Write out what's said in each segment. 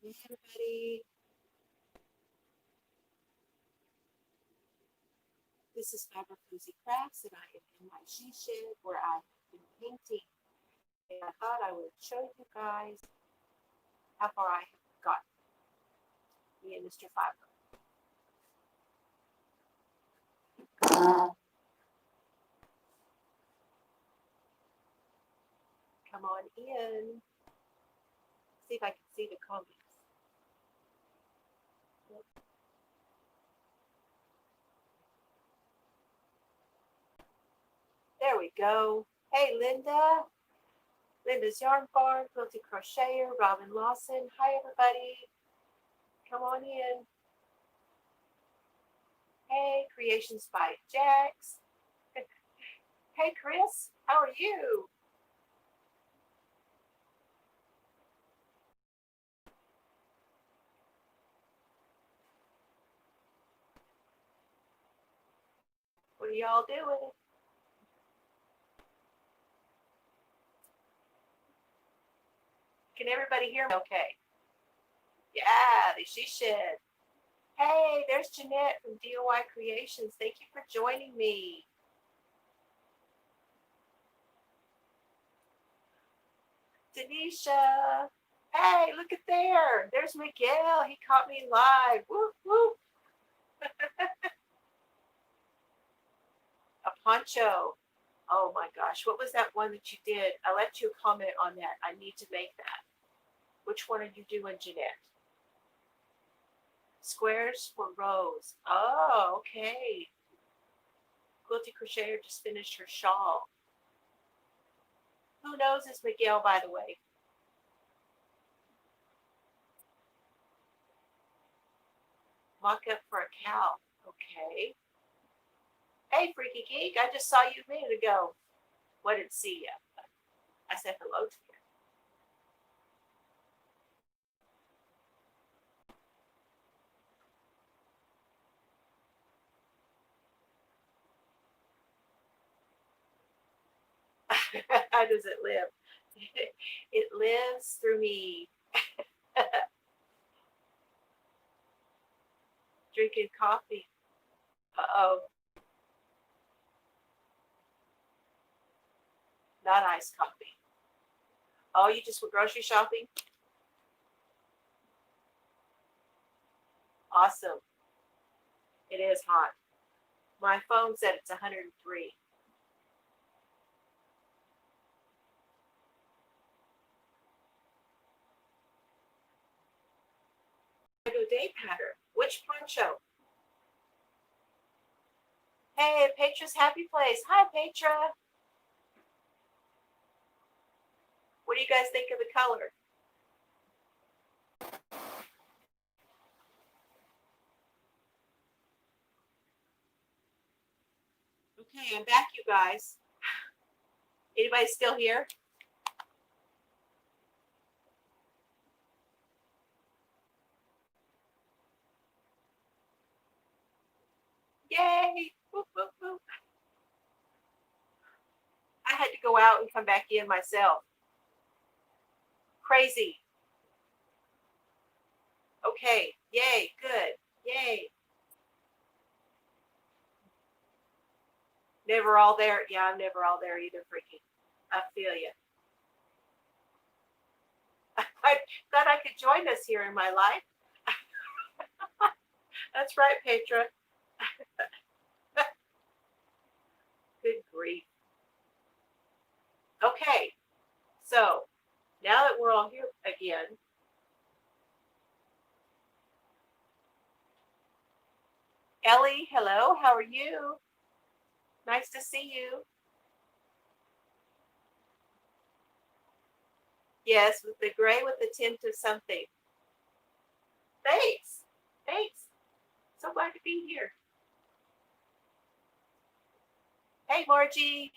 Hey everybody, this is Fiber Floozie Crafts and I am in my she shed where I've been painting, and I thought I would show you guys how far I have gotten, me and Mr. Fiber. Come on in, see if I can see the comments. There we go. Hey Linda, Linda's Yarn Farm, Quilty Crocheter, Robin Lawson. Hi everybody, come on in. Hey, Creations by Jax. Hey Chris, how are you? What are y'all doing? Can everybody hear me okay? Yeah, she should. Hey, there's Jeanette from DIY Creations. Thank you for joining me. Denisha. Hey, look at there. There's Miguel. He caught me live. Whoop, whoop. A poncho. Oh my gosh. What was that one that you did? I let you comment on that. I need to make that. Which one are you doing, Jeanette? Squares for rows. Oh, okay. Quilty Crocheter just finished her shawl. Who knows is Miguel, by the way? Mock up for a cow. Okay. Hey, Freaky Geek, I just saw you a minute ago. Well, I didn't see you. I said hello to you. How does it live? It lives through me. Drinking coffee. Uh-oh. Not iced coffee. Oh, you just went grocery shopping? Awesome. It is hot. My phone said it's 103. Day pattern. Which poncho? Hey, Petra's Happy Place. Hi, Petra. What do you guys think of the color? Okay, I'm back, you guys. Anybody still here? Yay! Whoop, whoop, whoop. I had to go out and come back in myself. Crazy. Okay. Yay. Good. Yay. Never all there. Yeah, I'm never all there either, Freaky. I feel you. I thought I could join us here in my life. That's right, Petra. Good grief. Okay. So now that we're all here again, Ellie, hello. How are you? Nice to see you. Yes, with the gray with the tint of something. Thanks. Thanks. So glad to be here. Hey, Margie.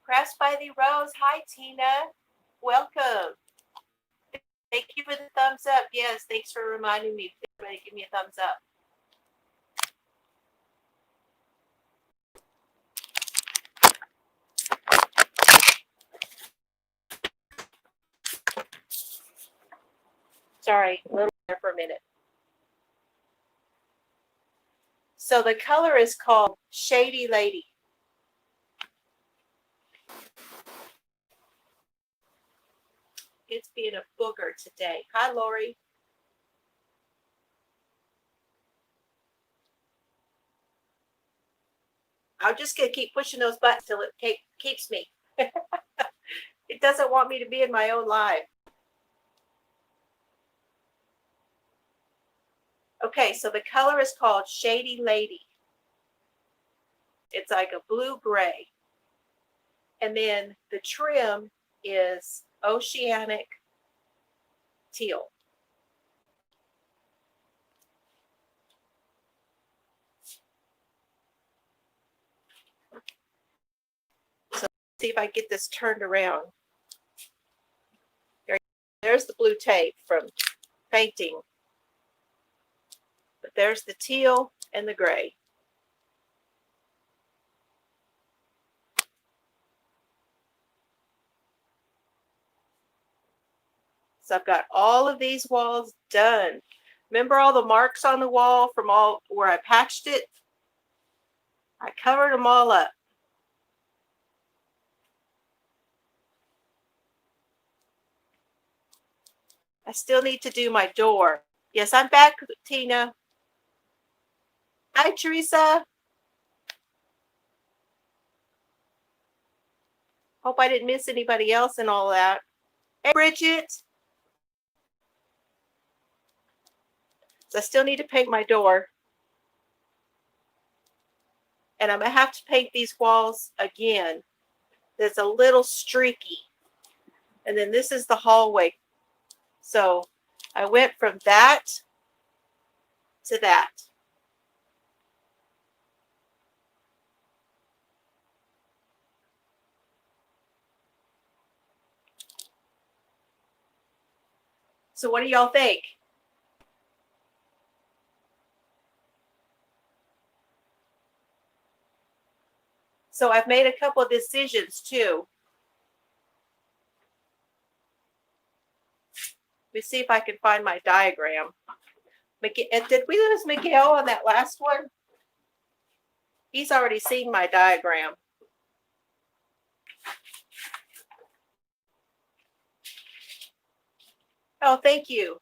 Crafts by the Rose. Hi, Tina. Welcome. Thank you for the thumbs up. Yes, thanks for reminding me. Everybody give me a thumbs up. Sorry, a little there for a minute. So the color is called Shady Lady. It's being a booger today. Hi, Lori. I'm just going to keep pushing those buttons till it keeps me. It doesn't want me to be in my own live. Okay, so the color is called Shady Lady. It's like a blue-gray. And then the trim is oceanic teal. So let's see if I get this turned around. There's the blue tape from painting. But there's the teal and the gray. So I've got all of these walls done. Remember all the marks on the wall from all where I patched it? I covered them all up. I still need to do my door. Yes, I'm back, Tina. Hi, Teresa. Hope I didn't miss anybody else and all that. Hey, Bridget. So I still need to paint my door. And I'm going to have to paint these walls again. It's a little streaky. And then this is the hallway. So I went from that to that. So what do y'all think? So I've made a couple of decisions too. Let me see if I can find my diagram. Did we lose Miguel on that last one? He's already seen my diagram. Oh, thank you.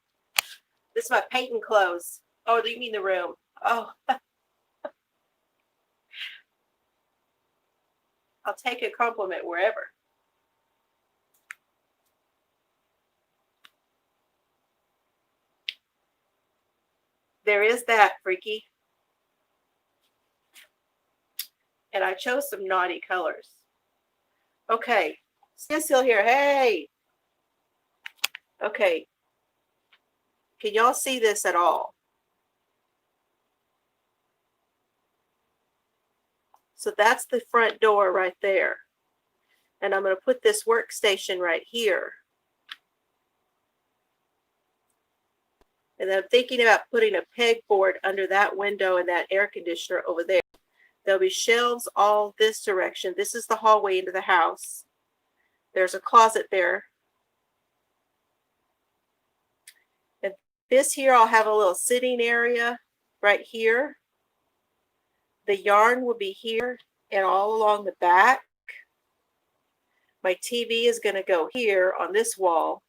This is my painting clothes. Oh, you mean the room? Oh. I'll take a compliment wherever. There is that, Freaky. And I chose some naughty colors. Okay. Still here. Hey. Okay. Can y'all see this at all? So that's the front door right there. And I'm going to put this workstation right here. And then I'm thinking about putting a pegboard under that window and that air conditioner over there. There'll be shelves all this direction. This is the hallway into the house. There's a closet there. And this here, I'll have a little sitting area right here. The yarn will be here and all along the back. My TV is going to go here on this wall.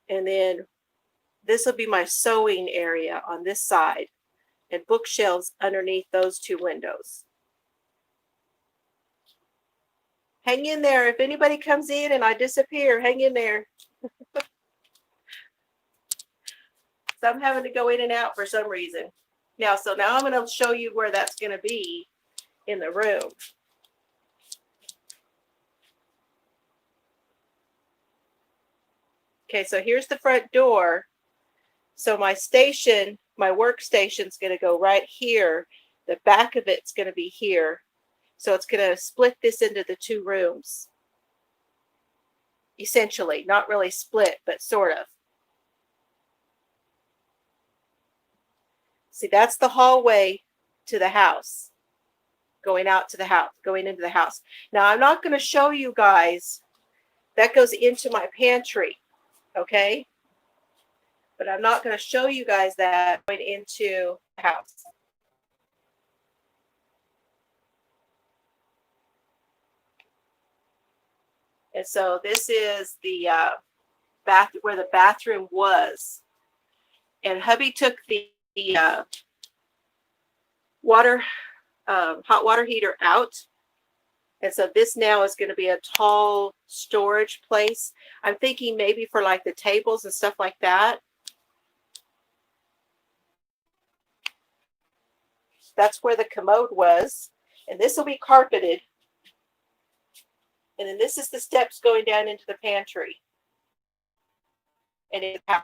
And then this will be my sewing area on this side and bookshelves underneath those two windows. Hang in there. If anybody comes in and I disappear, hang in there. So I'm having to go in and out for some reason. Now I'm going to show you where that's going to be in the room. Okay, so here's the front door. So my station, my workstation is going to go right here. The back of it's going to be here. So it's going to split this into the two rooms. Essentially, not really split, but sort of. See, that's the hallway to the house. Going out to the house, going into the house. Now, I'm not going to show you guys. That goes into my pantry, okay? But I'm not going to show you guys that going into the house. And so this is the bath where the bathroom was. And hubby took the water, hot water heater out. And so this now is going to be a tall storage place. I'm thinking maybe for like the tables and stuff like that. That's where the commode was. And this will be carpeted. And then this is the steps going down into the pantry. And in the house.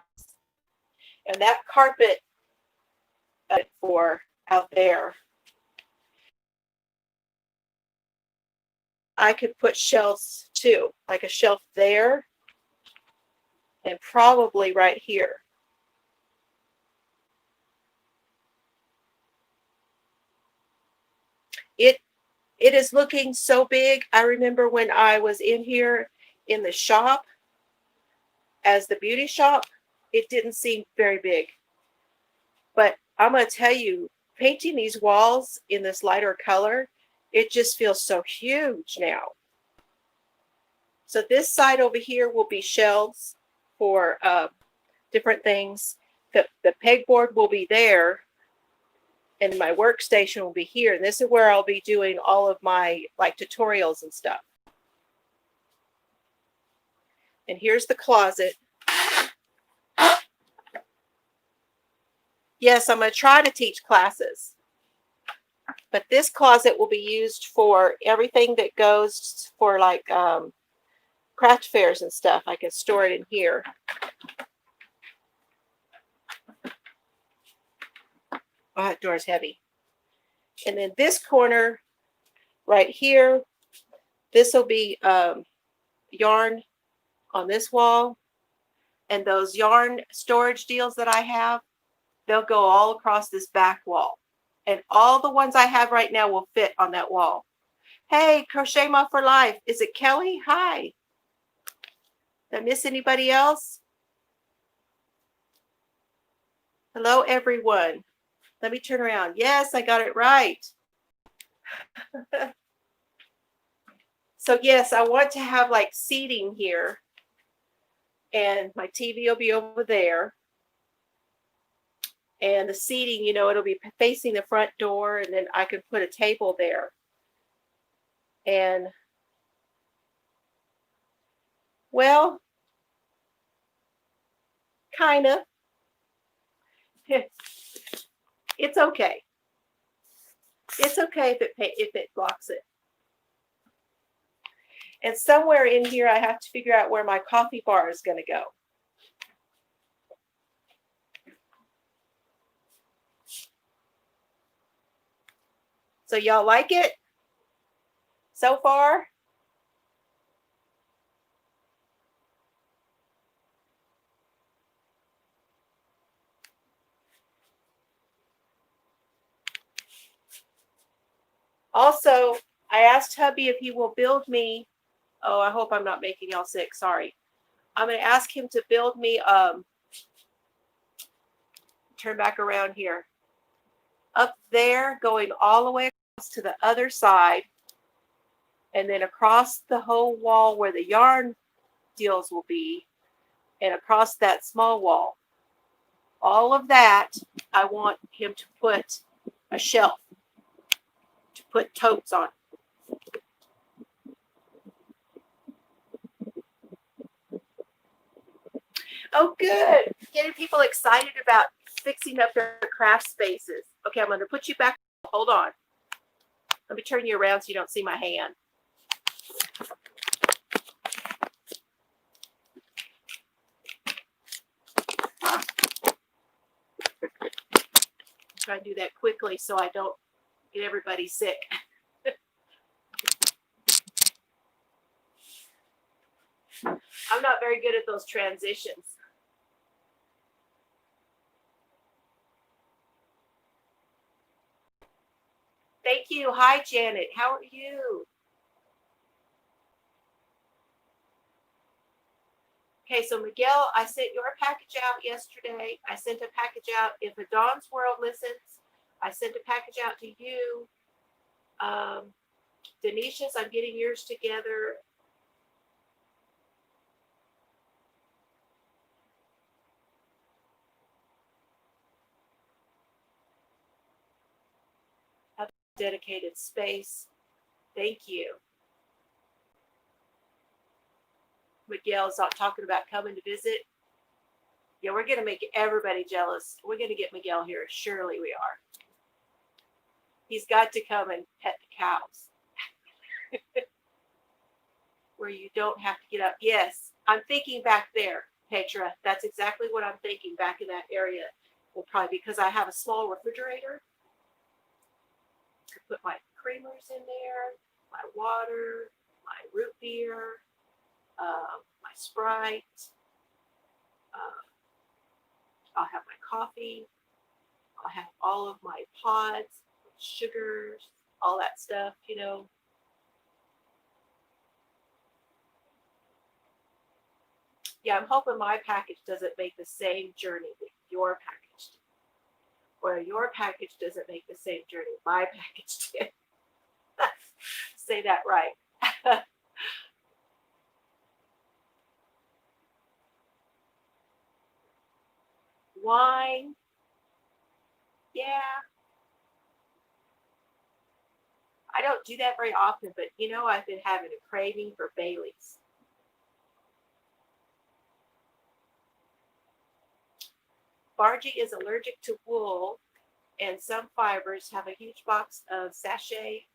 And that carpet for out there, I could put shelves too, like a shelf there and probably right here. It is looking so big. I remember when I was in here in the shop as the beauty shop, it didn't seem very big. But I'm going to tell you, painting these walls in this lighter color, it just feels so huge now. So this side over here will be shelves for different things. The pegboard will be there, and my workstation will be here. And this is where I'll be doing all of my like tutorials and stuff. And here's the closet. Yes, I'm going to try to teach classes. But this closet will be used for everything that goes for like craft fairs and stuff. I can store it in here. Oh, that door's heavy. And then this corner right here, this will be yarn on this wall. And those yarn storage deals that I have, they'll go all across this back wall. And all the ones I have right now will fit on that wall. Hey, Crochet Mom for Life. Is it Kelly? Hi. Did I miss anybody else? Hello, everyone. Let me turn around. Yes, I got it right. So yes, I want to have like seating here. And my TV will be over there. And the seating, you know, it'll be facing the front door, and then I can put a table there. And, well, kind of. It's okay. It's okay if it blocks it. And somewhere in here, I have to figure out where my coffee bar is going to go. So y'all like it so far? Also, I asked hubby if he will build me. Oh, I hope I'm not making y'all sick. Sorry. I'm going to ask him to build me, turn back around here. Up there, going all the way across to the other side. And then across the whole wall where the yarn deals will be. And across that small wall. All of that, I want him to put a shelf to put totes on. Oh, good. Getting people excited about fixing up their craft spaces. Okay, I'm going to put you back. Hold on. Let me turn you around so you don't see my hand. Try and do that quickly so I don't get everybody sick. I'm not very good at those transitions. Thank you. Hi, Janet. How are you? Okay, so Miguel, I sent your package out yesterday. I sent a package out. If a Dawn's World listens, I sent a package out to you. Denisha's, I'm getting yours together. Have dedicated space. Thank you. Miguel's not talking about coming to visit. Yeah, we're going to make everybody jealous. We're going to get Miguel here. Surely we are. He's got to come and pet the cows. Where you don't have to get up. Yes, I'm thinking back there, Petra. That's exactly what I'm thinking, back in that area. Well, probably because I have a small refrigerator. I could put my creamers in there, my water, my root beer, my Sprite. I'll have my coffee. I'll have all of my pods, sugars, all that stuff, you know. Yeah, I'm hoping my package doesn't make the same journey that your package did. Or your package doesn't make the same journey my package did. Say that right. Wine. Yeah. I don't do that very often, but you know, I've been having a craving for Bailey's. Bargy is allergic to wool, and some fibers. Have a huge box of sachet,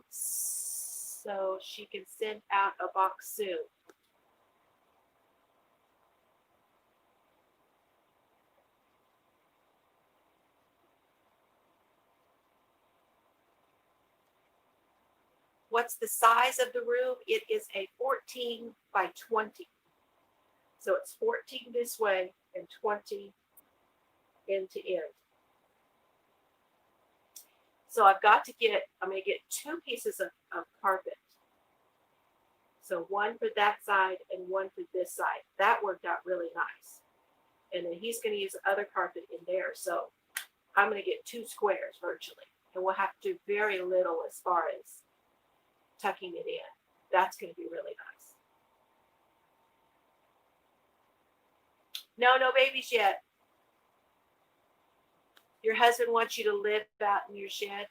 so she can send out a box soon. What's the size of the room? It is a 14 by 20. So it's 14 this way and 20 end to end. So I'm going to get 2 pieces of carpet. So one for that side and one for this side. That worked out really nice. And then he's going to use other carpet in there. So I'm going to get 2 squares virtually. And we'll have to do very little as far as tucking it in. That's going to be really nice. No babies yet. Your husband wants you to live out in your shed.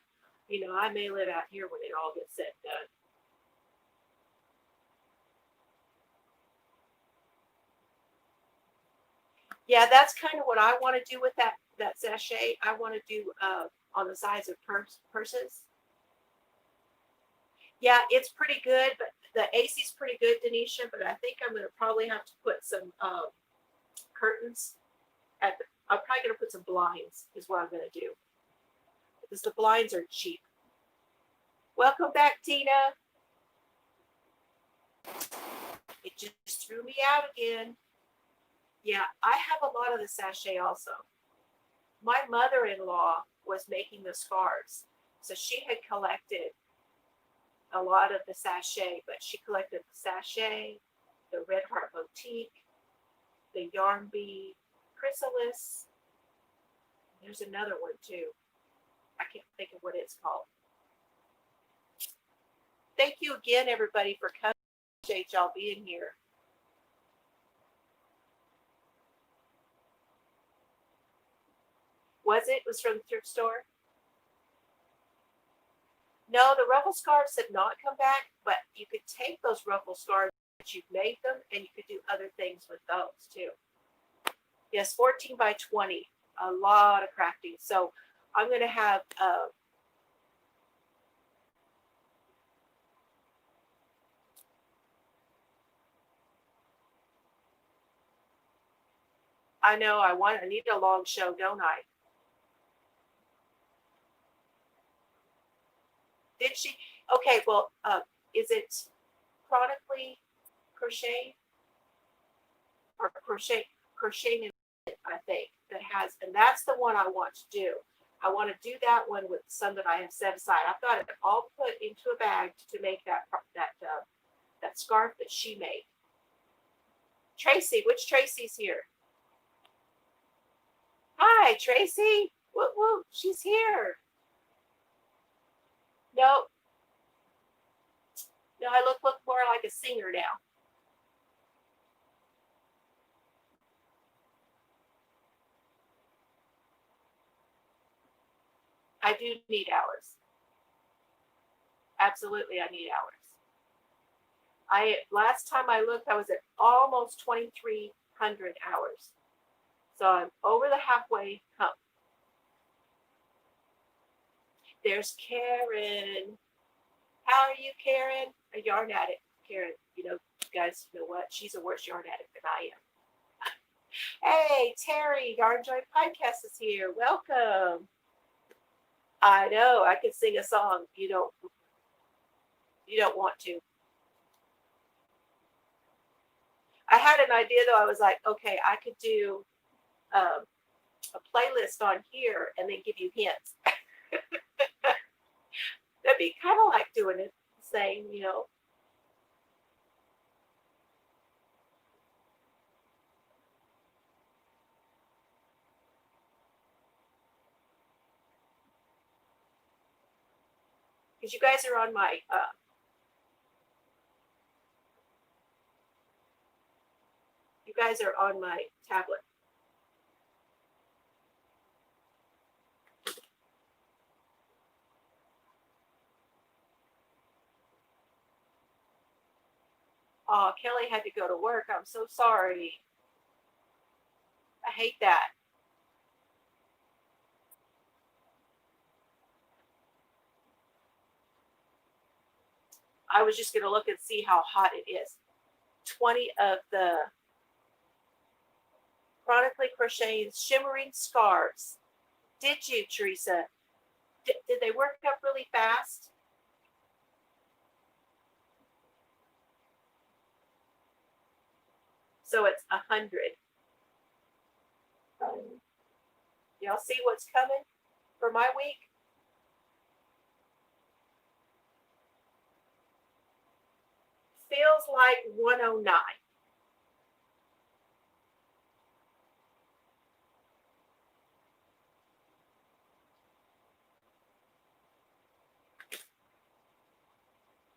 You know, I may live out here when it all gets said and done. Yeah, that's kind of what I want to do with that sachet. I want to do on the sides of purses. Yeah, it's pretty good, but the AC's pretty good, Denisha. But I think I'm going to probably have to put some curtains I'm probably going to put some blinds is what I'm going to do. Because the blinds are cheap. Welcome back, Tina. It just threw me out again. Yeah, I have a lot of the sachet also. My mother-in-law was making the scarves. So she had collected a lot of the sachet, but she collected the sachet, the Red Heart Boutique, the Yarn Bee Chrysalis. There's another one too. I can't think of what it's called. Thank you again, everybody, for coming. Appreciate y'all being here. It was from the thrift store? No, the ruffle scarves had not come back, but you could take those ruffle scarves that you've made them, and you could do other things with those too. Yes, 14 by 20, a lot of crafting. So I'm going to have I know I need a long show, don't I? Did she? Okay, well, is it chronically crochet or crocheting? I think that has, and that's the one I want to do. I want to do that one with some that I have set aside. I've got it all put into a bag to make that scarf that she made. Tracy, which Tracy's here? Hi, Tracy. Whoop, whoop, she's here. No, no, I look more like a singer now. I do need hours. Absolutely, I need hours. Last time I looked, I was at almost 2,300 hours. So I'm over the halfway hump. There's Karen. How are you, Karen? A yarn addict. Karen, you guys know what? She's a worse yarn addict than I am. Hey, Terry, Yarn Joy Podcast is here. Welcome. I know, I could sing a song. You don't want to. I had an idea though. I was like, okay, I could do a playlist on here and then give you hints. That'd be kind of like doing it, saying, because you guys are on my tablet. Oh, Kelly had to go to work. I'm so sorry. I hate that. I was just going to look and see how hot it is. 20 of the chronically crocheting shimmering scarves. Did you, Teresa? Did they work up really fast? So it's 100. Y'all see what's coming for my week? Feels like 109.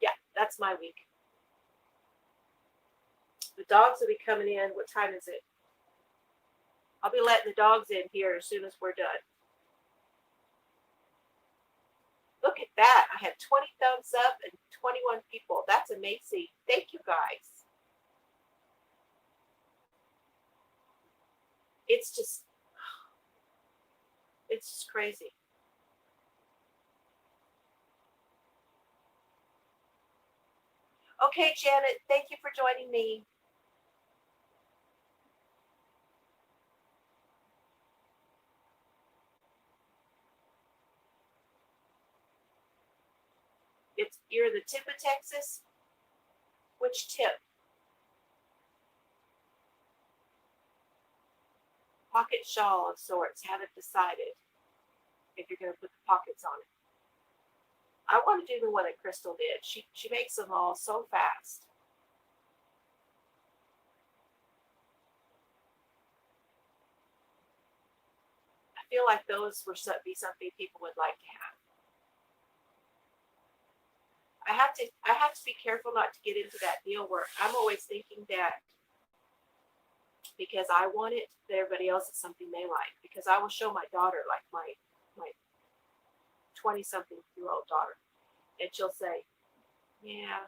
Yeah, that's my week. The dogs will be coming in. What time is it? I'll be letting the dogs in here as soon as we're done. Look at that. I have 20 thumbs up and 21 people. That's amazing. Thank you, guys. It's just crazy. Okay, Janet, thank you for joining me. You're the tip of Texas? Which tip? Pocket shawl of sorts. Haven't decided if you're going to put the pockets on it. I want to do the one that Crystal did. She makes them all so fast. I feel like those would be something people would like to have. I have to be careful not to get into that deal where I'm always thinking that because I want it, that everybody else is something they like. Because I will show my daughter, like my 20-something-year-old daughter, and she'll say, "Yeah."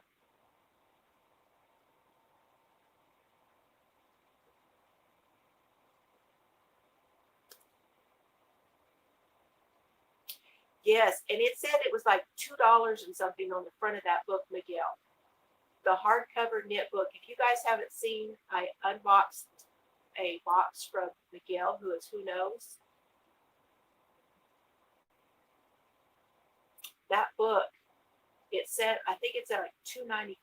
Yes, and it said it was like $2 and something on the front of that book, Miguel. The hardcover knit book. If you guys haven't seen, I unboxed a box from Miguel, who is Who Knows. That book, it said, I think it's at like $2.94,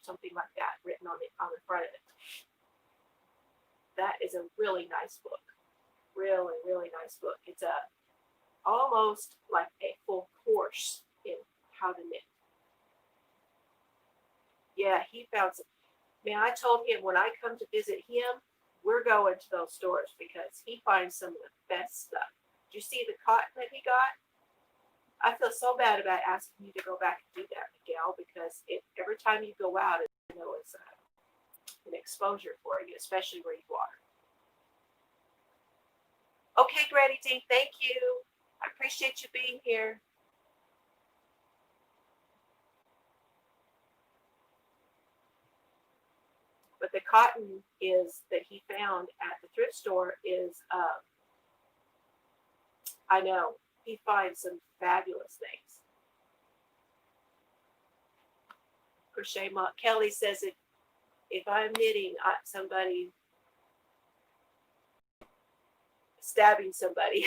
something like that, written on the front of it. That is a really nice book. Really, really nice book. It's almost like a full course in how to knit. Yeah, he found some. Man, I told him when I come to visit him, we're going to those stores because he finds some of the best stuff. Did you see the cotton that he got? I feel so bad about asking you to go back and do that, Miguel, because every time you go out, it's an exposure for you, especially where you are. Okay, Granny D, thank you. I appreciate you being here. But the cotton that he found at the thrift store is, I know, he finds some fabulous things. Crochet Mom Kelly says if I'm knitting, somebody stabbing somebody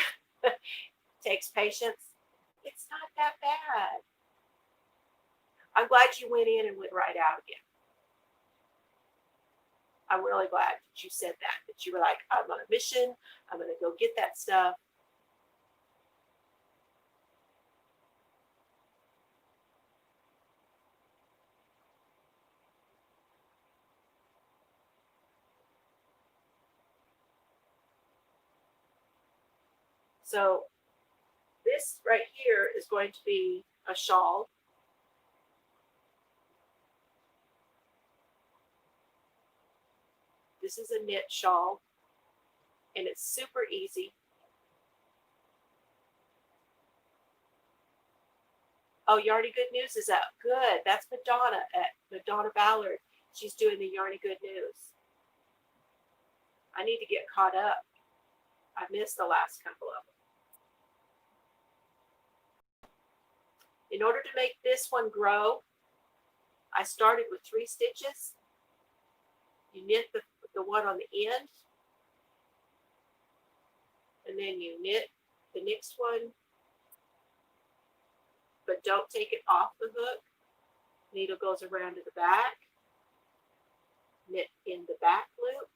takes patience. It's not that bad. I'm glad you went in and went right out again. I'm really glad that you said that you were like, I'm on a mission. I'm going to go get that stuff. So this right here is going to be a shawl. This is a knit shawl, and it's super easy. Oh, Yarny Good News is out. Good. That's Madonna Ballard. She's doing the Yarny Good News. I need to get caught up. I missed the last couple of them. In order to make this one grow, I started with 3 stitches. You knit the one on the end, and then you knit the next one, but don't take it off the hook. Needle goes around to the back, knit in the back loop,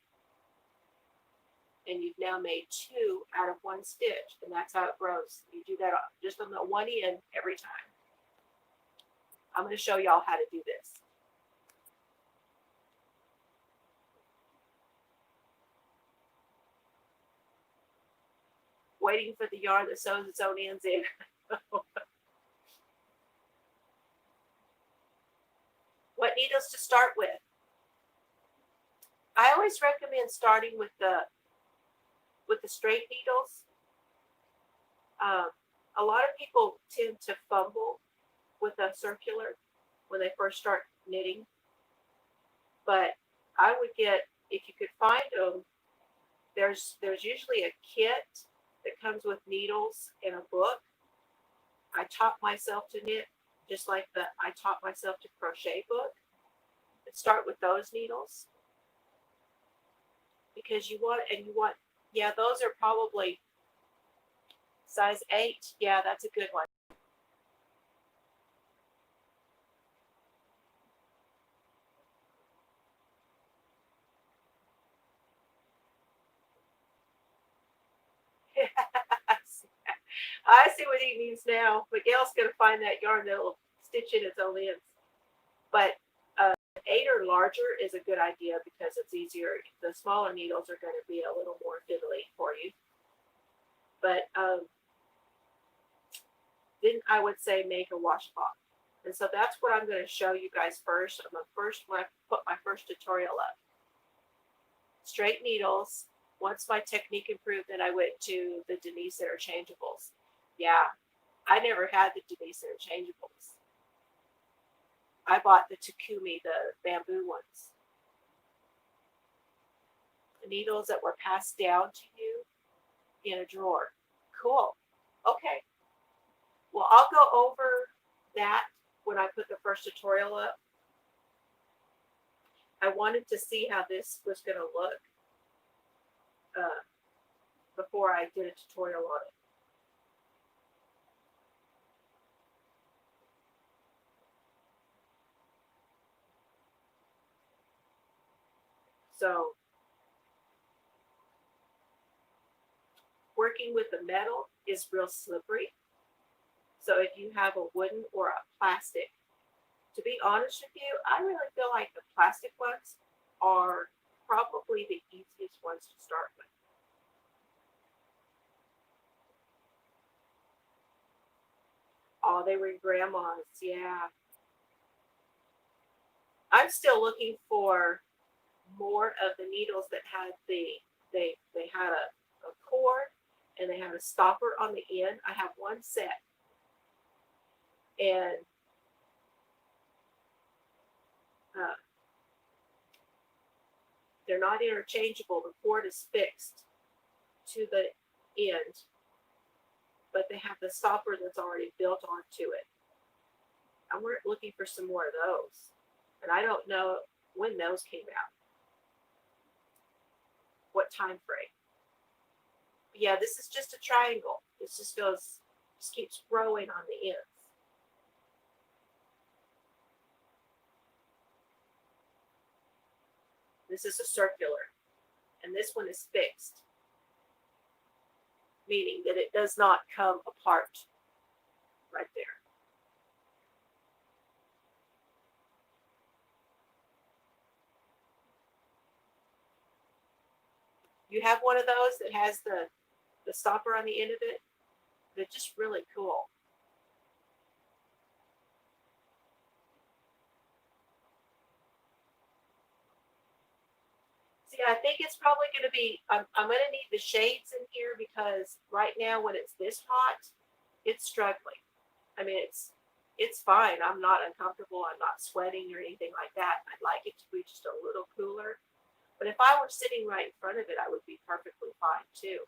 and you've now made 2 out of 1 stitch, and that's how it grows. You do that just on the one end every time. I'm going to show y'all how to do this. Waiting for the yarn that sews its own ends in. What needles to start with? I always recommend starting with the straight needles. A lot of people tend to fumble with a circular when they first start knitting, but I would get, if you could find them, there's usually a kit that comes with needles and a book. I taught myself to knit just like I taught myself to crochet book. Let's start with those needles because you want, yeah, those are probably size 8. Yeah, that's a good one. I see what he means now. Miguel's going to find that yarn that will stitch in its own ends. But 8 or larger is a good idea because it's easier. The smaller needles are going to be a little more fiddly for you. But then I would say make a washcloth. And so that's what I'm going to show you guys first. When I put my first tutorial up. Straight needles. Once my technique improved, then I went to the Denise interchangeables. Yeah, I never had the Denise interchangeables. I bought the Takumi, the bamboo ones. The needles that were passed down to you in a drawer. Cool. Okay. Well, I'll go over that when I put the first tutorial up. I wanted to see how this was going to look before I did a tutorial on it. So working with the metal is real slippery. So if you have a wooden or a plastic, to be honest with you, I really feel like the plastic ones are probably the easiest ones to start with. Oh, they were grandma's, yeah. I'm still looking for more of the needles that had they had a cord and they had a stopper on the end. I have one set, and uh, they're not interchangeable. The cord is fixed to the end, but they have the stopper that's already built onto it. And we're looking for some more of those, and I don't know when those came out, what time frame. But yeah, this is just a triangle. This just keeps growing on the ends. This is a circular, and this one is fixed, meaning that it does not come apart right there. You have one of those that has the stopper on the end of it. They're just really cool. See, I think it's probably going to be, I'm going to need the shades in here because right now when it's this hot, it's struggling. I mean, it's fine. I'm not uncomfortable. I'm not sweating or anything like that. I'd like it to be just a little cooler. But if I were sitting right in front of it, I would be perfectly fine too.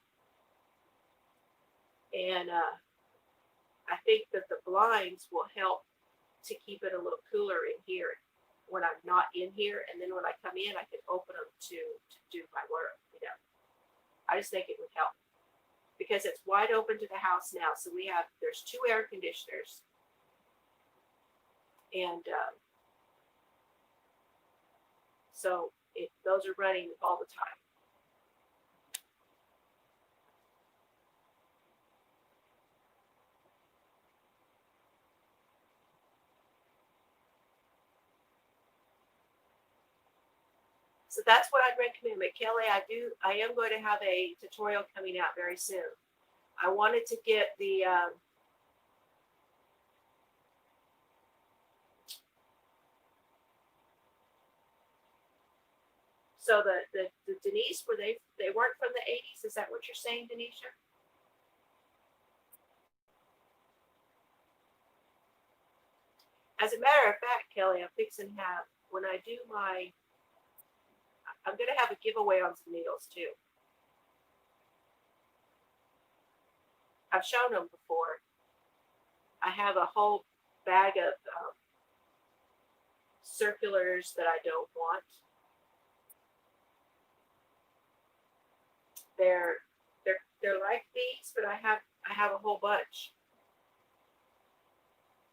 And I think that the blinds will help to keep it a little cooler in here when I'm not in here. And then when I come in, I can open them to do my work, you know. I just think it would help because it's wide open to the house now. So there's 2 air conditioners. And so those are running all the time. So that's what I'd recommend. But Kelly, I am going to have a tutorial coming out very soon. I wanted to get the so the Denise, they weren't from the 80s. Is that what you're saying, Denisha? As a matter of fact, Kelly, I'm fixing to have, when I do I'm going to have a giveaway on some needles too. I've shown them before. I have a whole bag of circulars that I don't want. They're like these, but I have a whole bunch.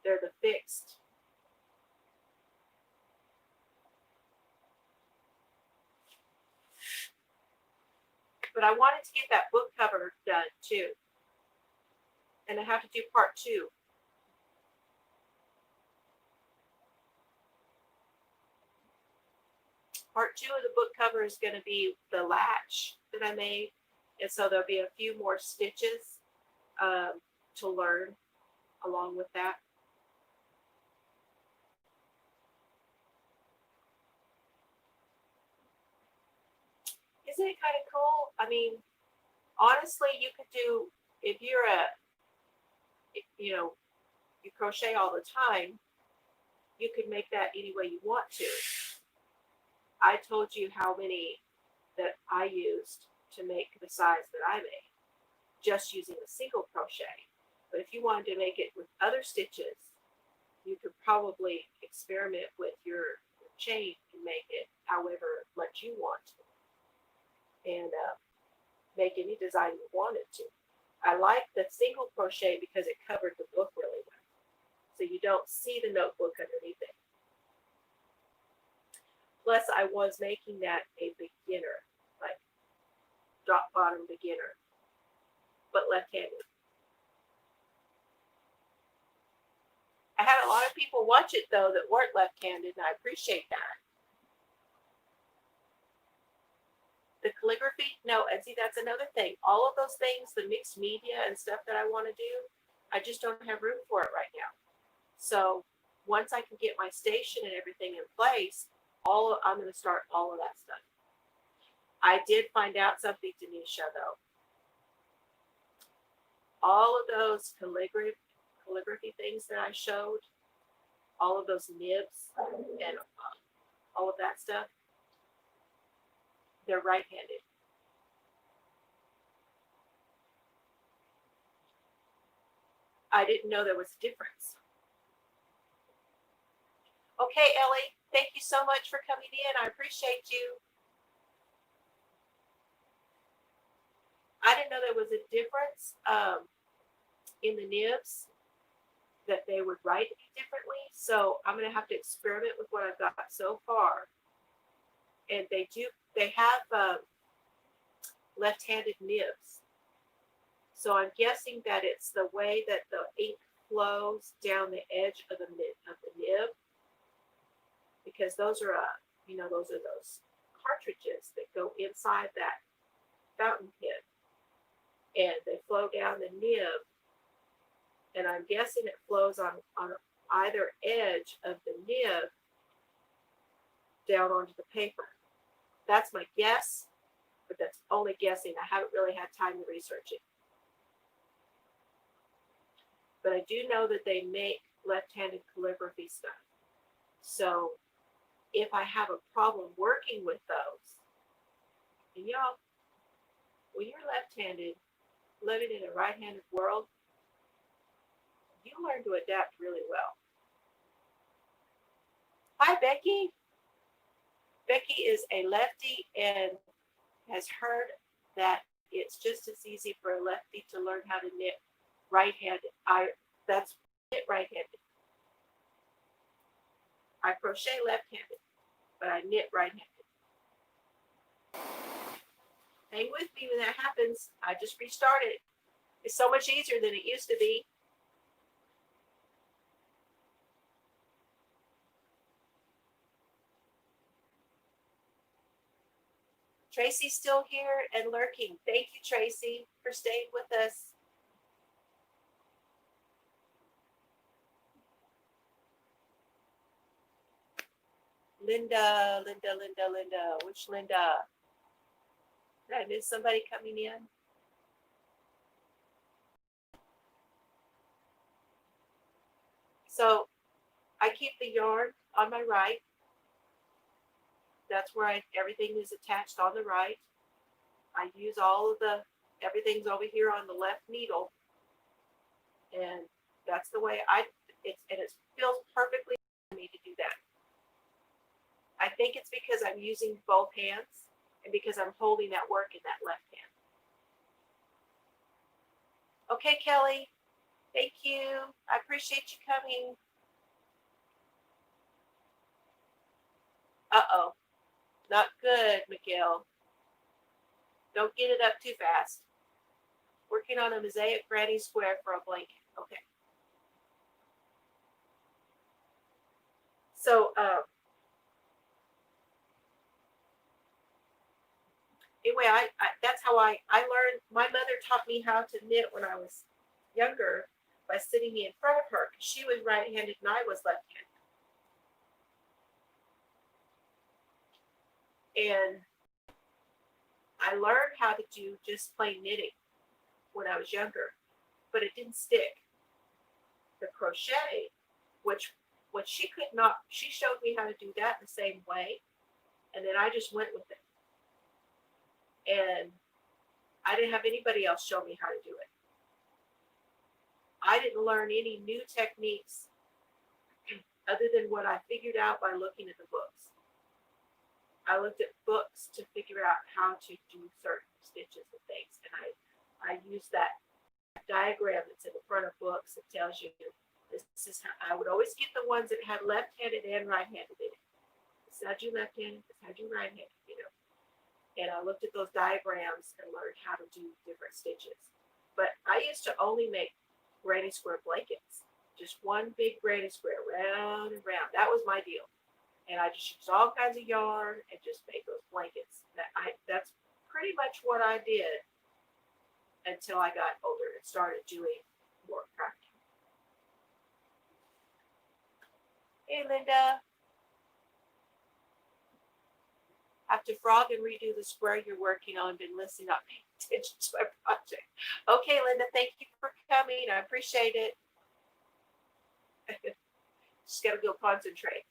They're the fixed. But I wanted to get that book cover done too. And I have to do part 2. Part 2 of the book cover is going to be the latch that I made. And so there'll be a few more stitches to learn along with that. Isn't it kind of cool? I mean, honestly, you could do, if you're you crochet all the time, you could make that any way you want to. I told you how many that I used to make the size that I made, just using a single crochet. But if you wanted to make it with other stitches, you could probably experiment with your chain and make it however much you want and make any design you wanted to. I like the single crochet because it covered the book really well. So you don't see the notebook underneath it. Plus, I was making that a beginner, like drop bottom beginner, but left-handed. I had a lot of people watch it though that weren't left-handed, and I appreciate that. calligraphy, no. And see, that's another thing. All of those things, the mixed media and stuff that I want to do, I just don't have room for it right now. So once I can get my station and everything in place, I'm going to start all of that stuff. I did find out something, Denisha, though. All of those calligraphy things that I showed, all of those nibs and all of that stuff, they're right-handed. I didn't know there was a difference. Okay, Ellie, thank you so much for coming in. I appreciate you. I didn't know there was a difference in the nibs, that they would write differently. So I'm going to have to experiment with what I've got so far. And they have left-handed nibs. So I'm guessing that it's the way that the ink flows down the edge of the nib, because those are those cartridges that go inside that fountain pen, and they flow down the nib. And I'm guessing it flows on either edge of the nib down onto the paper. That's my guess, but that's only guessing. I haven't really had time to research it. But I do know that they make left-handed calligraphy stuff. So if I have a problem working with those, and y'all, when you're left-handed, living in a right-handed world, you learn to adapt really well. Hi, Becky. Becky is a lefty and has heard that it's just as easy for a lefty to learn how to knit right-handed. That's knit right-handed. I crochet left-handed, but I knit right-handed. Hang with me when that happens. I just restarted. It's so much easier than it used to be. Tracy's still here and lurking. Thank you, Tracy, for staying with us. Linda. Which Linda? Did I miss somebody coming in? So I keep the yarn on my right. That's where everything is attached on the right. I use everything's over here on the left needle. And that's the way it feels perfectly for me to do that. I think it's because I'm using both hands and because I'm holding that work in that left hand. Okay, Kelly, thank you. I appreciate you coming. Uh-oh. Not good, Miguel. Don't get it up too fast. Working on a mosaic granny square for a blanket. Okay. So, anyway, that's how I learned. My mother taught me how to knit when I was younger by sitting me in front of her, because she was right-handed and I was left-handed. And I learned how to do just plain knitting when I was younger, but it didn't stick. The crochet, which she could not, she showed me how to do that the same way, and then I just went with it. And I didn't have anybody else show me how to do it. I didn't learn any new techniques other than what I figured out by looking at the books. I looked at books to figure out how to do certain stitches and things. And I used that diagram that's in the front of books that tells you this is how I would always get the ones that had left-handed and right-handed in it. This is how you left-handed, this is how you right-handed, And I looked at those diagrams and learned how to do different stitches. But I used to only make granny square blankets. Just one big granny square, round and round. That was my deal. And I just used all kinds of yarn and just made those blankets. pretty much what I did until I got older and started doing more crafting. Hey, Linda. Have to frog and redo the square you're working on. Been listening, not paying attention to my project. Okay, Linda, thank you for coming. I appreciate it. Just got to go concentrate.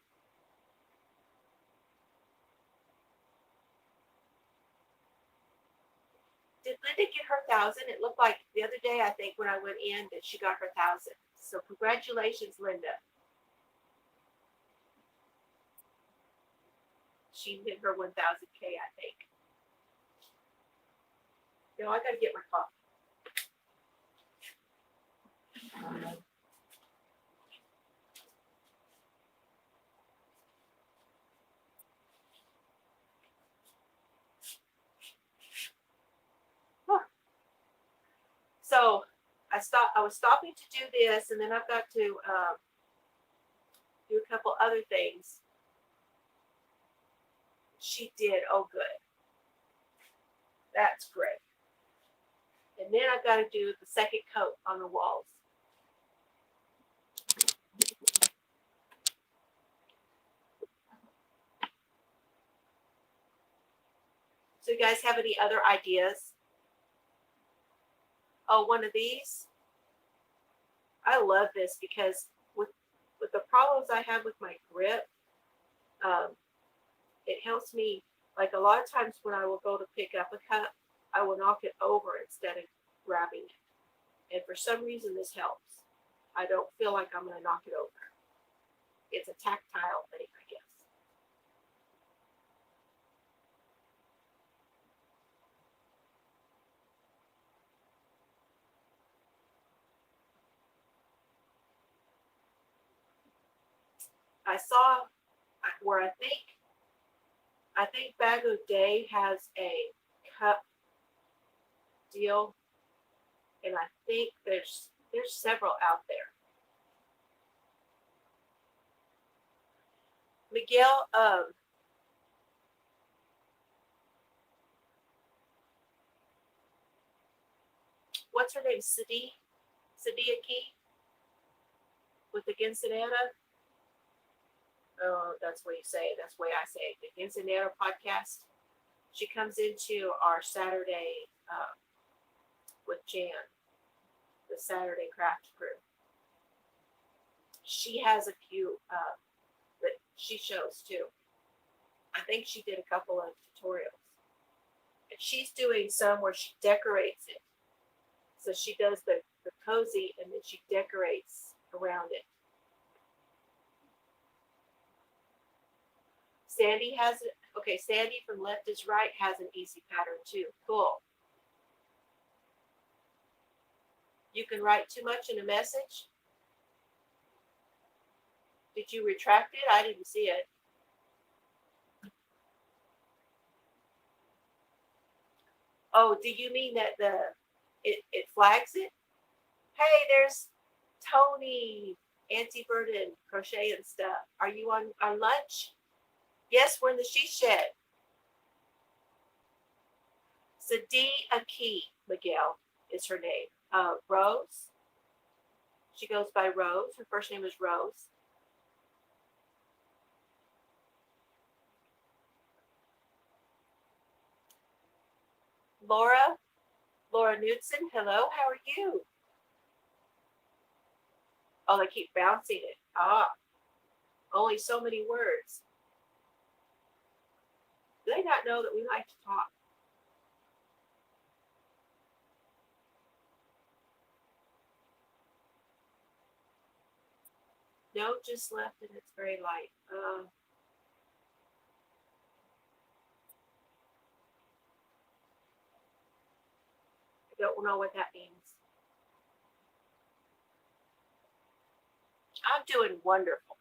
Did Linda get her 1,000? It looked like the other day, I think, when I went in, that she got her 1,000. So congratulations, Linda. She hit her 1,000K, I think. You know, I got to get my coffee. So I was stopping to do this, and then I've got to do a couple other things. She did. Oh, good. That's great. And then I've got to do the second coat on the walls. So you guys have any other ideas? Oh, one of these? I love this because with the problems I have with my grip, it helps me. Like a lot of times when I will go to pick up a cup, I will knock it over instead of grabbing it. And for some reason, this helps. I don't feel like I'm going to knock it over. It's a tactile thing, I guess. I saw where I think Bag O' Day has a cup deal, and I think there's several out there. Miguel, what's her name? Sadiaki with the Ginsanana. Oh, that's what you say. That's the way I say it. The Ginsanana podcast. She comes into our Saturday with Jan, the Saturday craft crew. She has a few that she shows too. I think she did a couple of tutorials. And she's doing some where she decorates it. So she does the cozy and then she decorates around it. Sandy has it. Okay, Sandy from Left is Right has an easy pattern too. Cool. You can write too much in a message. Did you retract it? I didn't see it. Oh, do you mean that it flags it? Hey, there's Tony, Auntie Burden, crochet and stuff. Are you on lunch? Yes, we're in the she shed. Sadiaki Miguel is her name. Rose. She goes by Rose. Her first name is Rose. Laura Knudsen. Hello, how are you? Oh, they keep bouncing it. Only so many words. Do they not know that we like to talk? No, just left and it's very light. I don't know what that means. I'm doing wonderful.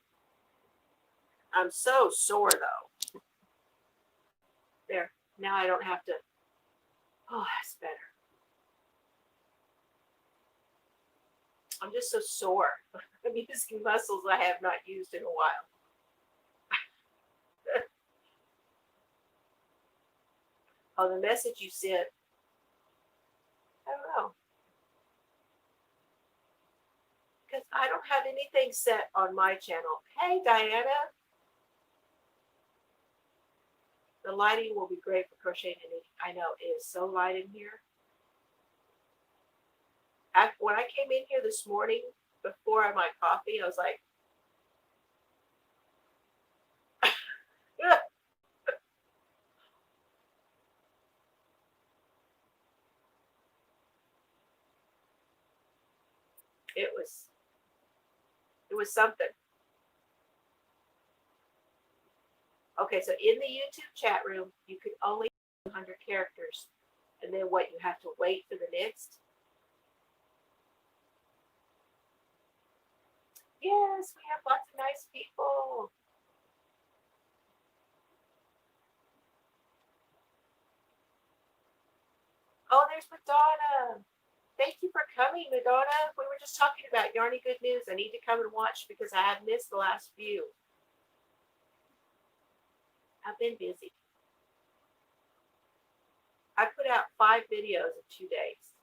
I'm so sore though. There. Now I don't have to. Oh, that's better. I'm just so sore. I'm using muscles I have not used in a while. on the message you sent. I don't know. Because I don't have anything set on my channel. Hey, Diana. The lighting will be great for crocheting and knitting. I know, it is so light in here. When I came in here this morning, before I had my coffee, I was like, it was something. Okay, so in the YouTube chat room, you could only 100 characters. And then what, you have to wait for the next? Yes, we have lots of nice people. Oh, there's Madonna. Thank you for coming, Madonna. We were just talking about Yarny Good News. I need to come and watch because I have missed the last few. I've been busy. I put out 5 videos in 2 days.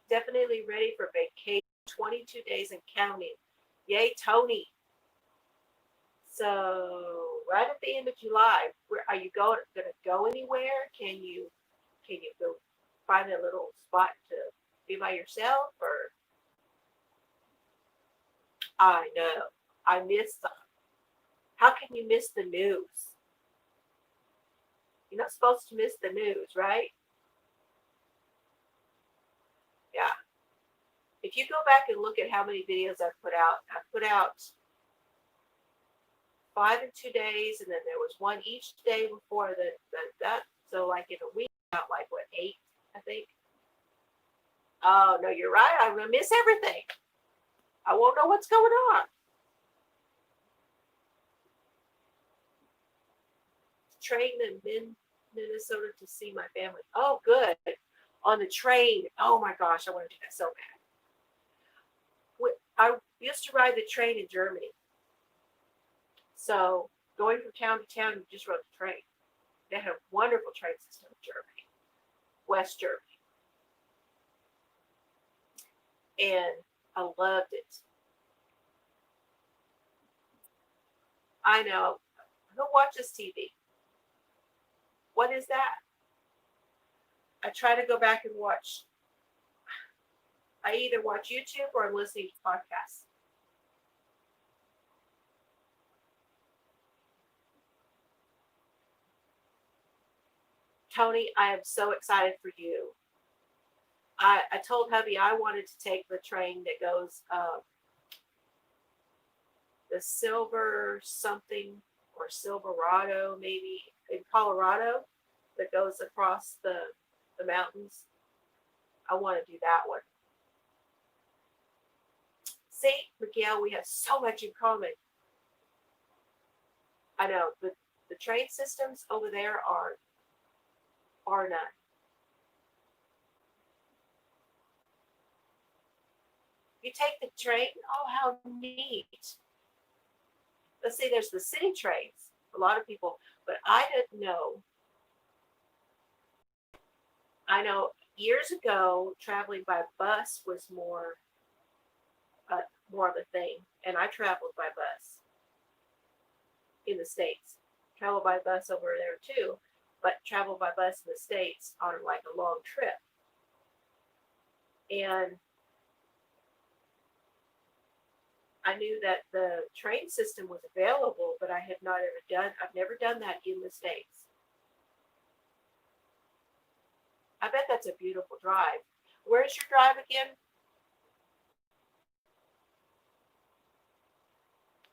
Definitely ready for vacation. 22 days and counting. Yay, Tony. So right at the end of July, where are you going to go anywhere? Can you go find a little spot to be by yourself? Or I know I missed them. How can you miss the news? You're not supposed to miss the news, right? Yeah. If you go back and look at how many videos I've put out 5 in 2 days, and then there was one each day before that. So like in a week, out like what, 8, I think. Oh no, you're right. I'm gonna miss everything. I won't know what's going on. Train in Minnesota to see my family. Oh, good. On the train. Oh my gosh, I want to do that so bad. I used to ride the train in Germany. So going from town to town, you just rode the train. They had a wonderful train system in Germany, West Germany. And I loved it. I know. Who watches TV? What is that? I try to go back and watch. I either watch YouTube or I'm listening to podcasts. Tony, I am so excited for you. I told hubby I wanted to take the train that goes the Silver something or Silverado, maybe in Colorado, that goes across the mountains. I want to do that one. See, Miguel, we have so much in common. I know, but the train systems over there are none. You take the train, oh, how neat. Let's see, there's the city trains. A lot of people, but I didn't know. I know years ago, traveling by bus was more of a thing, and I traveled by bus in the States. Travel by bus over there too, but travel by bus in the States on like a long trip. And I knew that the train system was available, but I've never done that in the States. I bet that's a beautiful drive. Where's your drive again?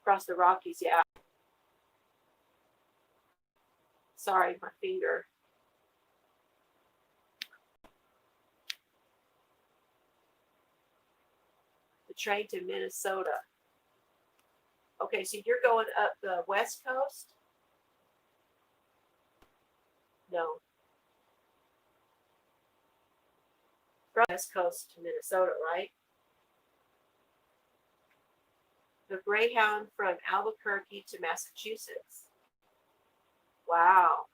Across the Rockies, yeah. Sorry, my finger. The train to Minnesota. Okay, so you're going up the West Coast? No. From West Coast to Minnesota, right? The Greyhound from Albuquerque to Massachusetts. Wow.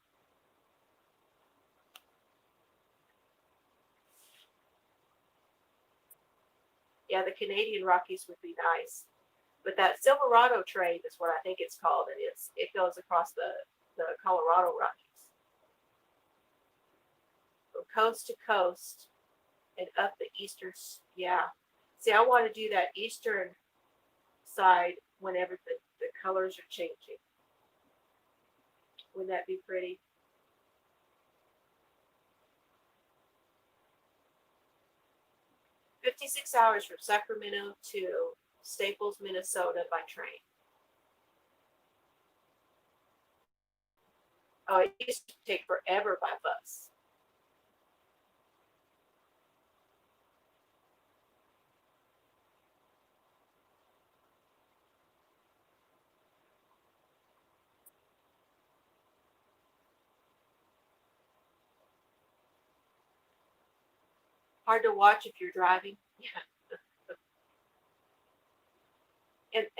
Yeah, the Canadian Rockies would be nice. But that Silverado train is what I think it's called, and it goes across the Colorado Rockies from coast to coast and up the eastern. Yeah, see, I want to do that eastern side whenever the colors are changing. Wouldn't that be pretty? 56 hours from Sacramento to Staples, Minnesota by train. Oh, it used to take forever by bus. Hard to watch if you're driving. Yeah.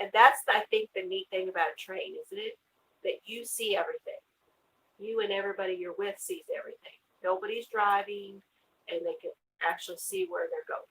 And that's, I think, the neat thing about a train, isn't it? That you see everything. You and everybody you're with sees everything. Nobody's driving, and they can actually see where they're going.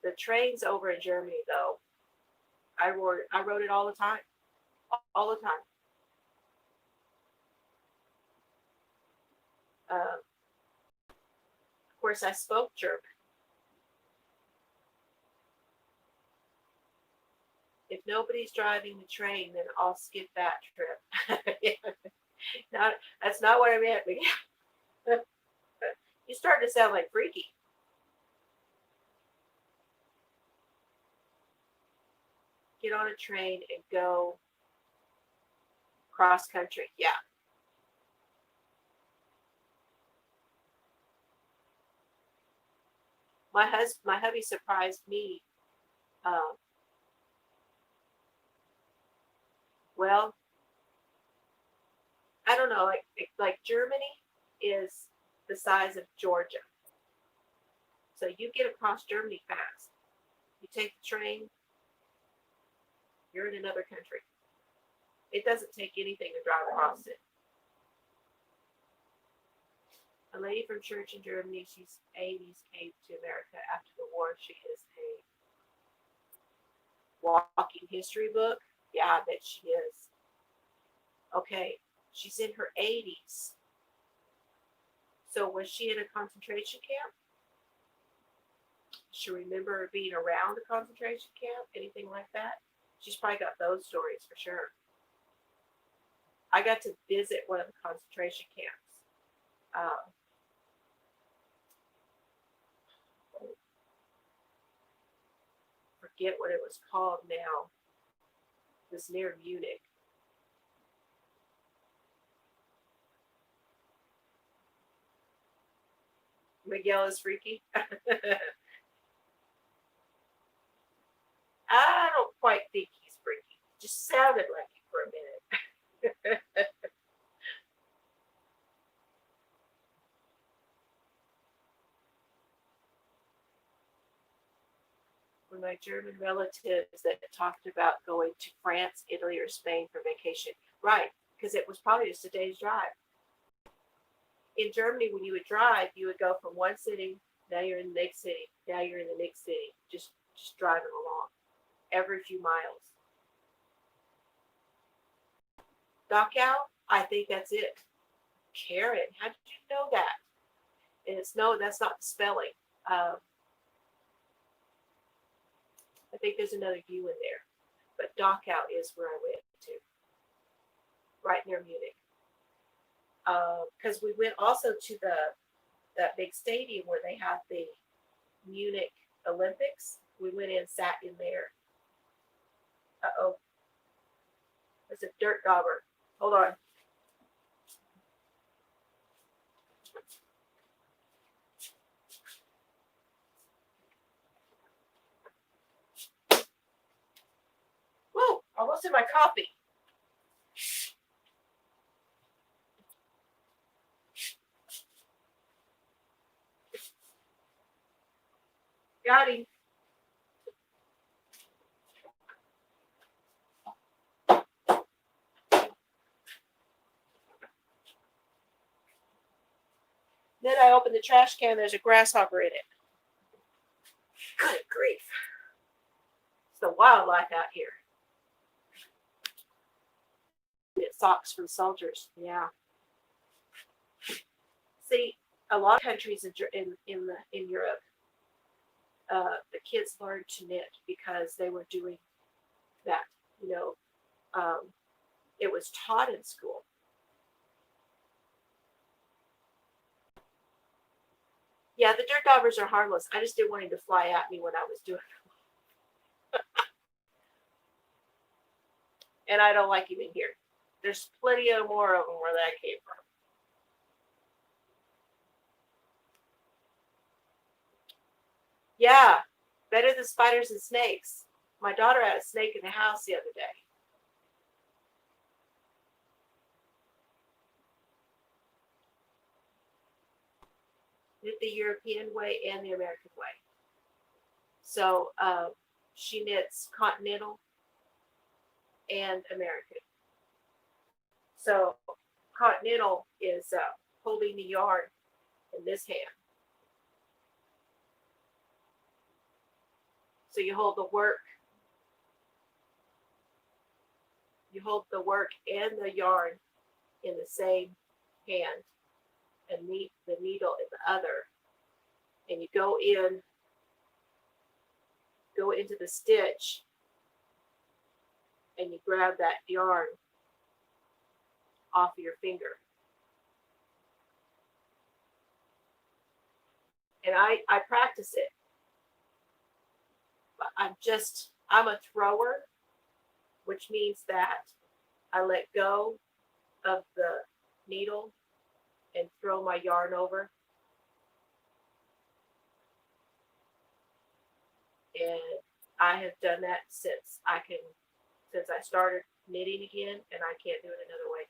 The trains over in Germany, though, I rode it all the time, all the time. Of course, I spoke German. If nobody's driving the train, then I'll skip that trip. Not that's not what I meant. You start to sound like Freaky. Get on a train and go cross country. Yeah, my hubby surprised me. Um, well, I don't know, like Germany is the size of Georgia, so you get across Germany fast. You take the train, you're in another country. It doesn't take anything to drive across it. A lady from church in Germany, she's 80s, came to America after the war. She is a walking history book. Yeah, I bet she is. Okay, she's in her 80s. So was she in a concentration camp? Does she remember being around a concentration camp? Anything like that? She's probably got those stories for sure. I got to visit one of the concentration camps. Um, forget what it was called now. It was near Munich. Miguel is freaky. I don't quite think he's freaky. Just sounded like it for a minute. When my German relatives that talked about going to France, Italy, or Spain for vacation. Right, because it was probably just a day's drive. In Germany, when you would drive, you would go from one city, now you're in the next city, now you're in the next city, just driving along every few miles. Dachau, I think that's it. Karen, how did you know that? And it's no, that's not the spelling. Um, I think there's another U in there, but Dachau is where I went to, right near Munich. Because we went also to that big stadium where they have the Munich Olympics. We went in, sat in there. Oh, it's a dirt dauber. Hold on. Whoa, almost Most of my coffee. Got him. Then I open the trash can. There's a grasshopper in it. Good grief. It's the wildlife out here. Get socks from soldiers. Yeah. See, a lot of countries in Europe, the kids learned to knit because they were doing that. You know, it was taught in school. Yeah, the dirt daubers are harmless. I just didn't want him to fly at me when I was doing it. And I don't like him in here. There's plenty of more of them where that came from. Yeah, better than spiders and snakes. My daughter had a snake in the house the other day. Knit the European way and the American way. So she knits continental and American. So continental is holding the yarn in this hand. So you hold the work. You hold the work and the yarn in the same hand and the needle in the other. And you go into the stitch and you grab that yarn off of your finger. And I practice it. But I'm a thrower, which means that I let go of the needle and throw my yarn over. And I have done that since I started knitting again, and I can't do it another way.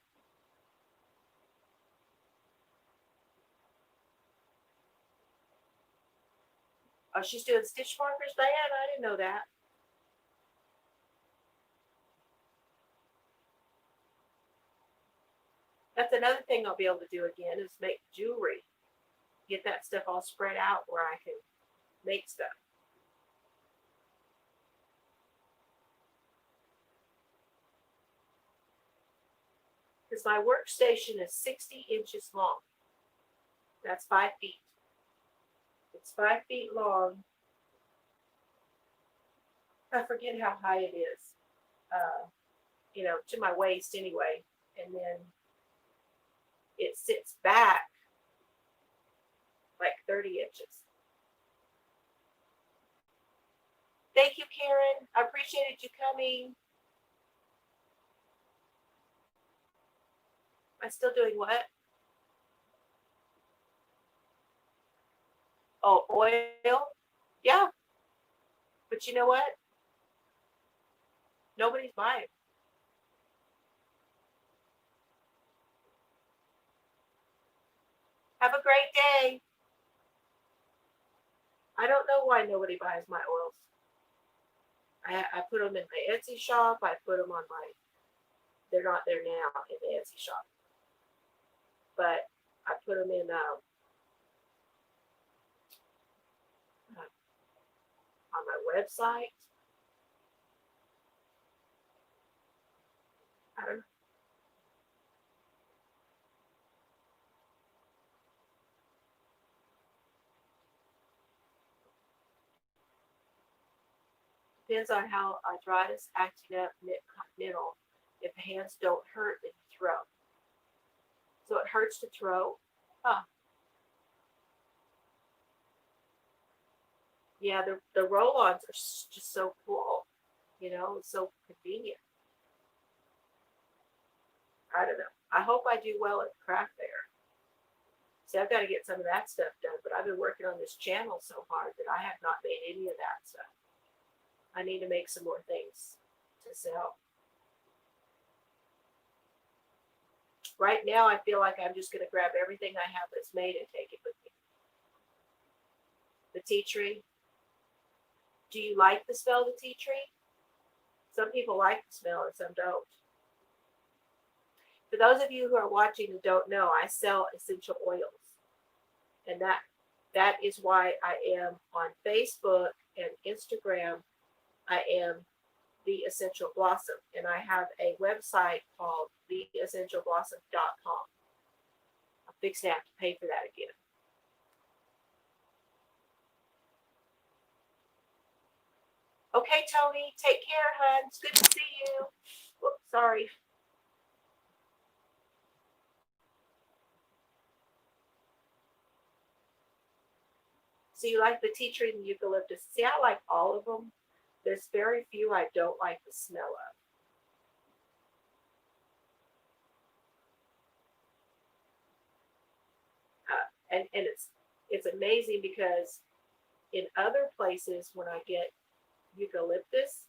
Oh, she's doing stitch markers, Diane? I didn't know that. That's another thing I'll be able to do again is make jewelry. Get that stuff all spread out where I can make stuff. Because my workstation is 60 inches long. That's 5 feet. It's 5 feet long. I forget how high it is. To my waist anyway. And then it sits back like 30 inches. Thank you, Karen. I appreciated you coming. Am I still doing what? Oh, oil? Yeah. But you know what? Nobody's buying. Have a great day. I don't know why nobody buys my oils. I put them in my Etsy shop. I put them on they're not there now in the Etsy shop. But I put them in on my website. I don't know. Depends on how arthritis acting up knit continental. If the hands don't hurt, then you throw. So it hurts to throw. Huh. Yeah, the roll-ons are just so cool. So convenient. I don't know. I hope I do well at the craft fair. See, I've got to get some of that stuff done, but I've been working on this channel so hard that I have not made any of that stuff. I need to make some more things to sell. Right now, I feel like I'm just going to grab everything I have that's made and take it with me. The tea tree. Do you like the smell of the tea tree? Some people like the smell and some don't. For those of you who are watching and don't know, I sell essential oils. And that is why I am on Facebook and Instagram. I am The Essential Blossom. And I have a website called theessentialblossom.com. I'm fixing to have to pay for that again. Okay, Tony, take care, hon. It's good to see you. Whoops, sorry. So you like the tea tree and the eucalyptus. See, I like all of them. There's very few I don't like the smell of. And it's amazing because in other places when I get eucalyptus,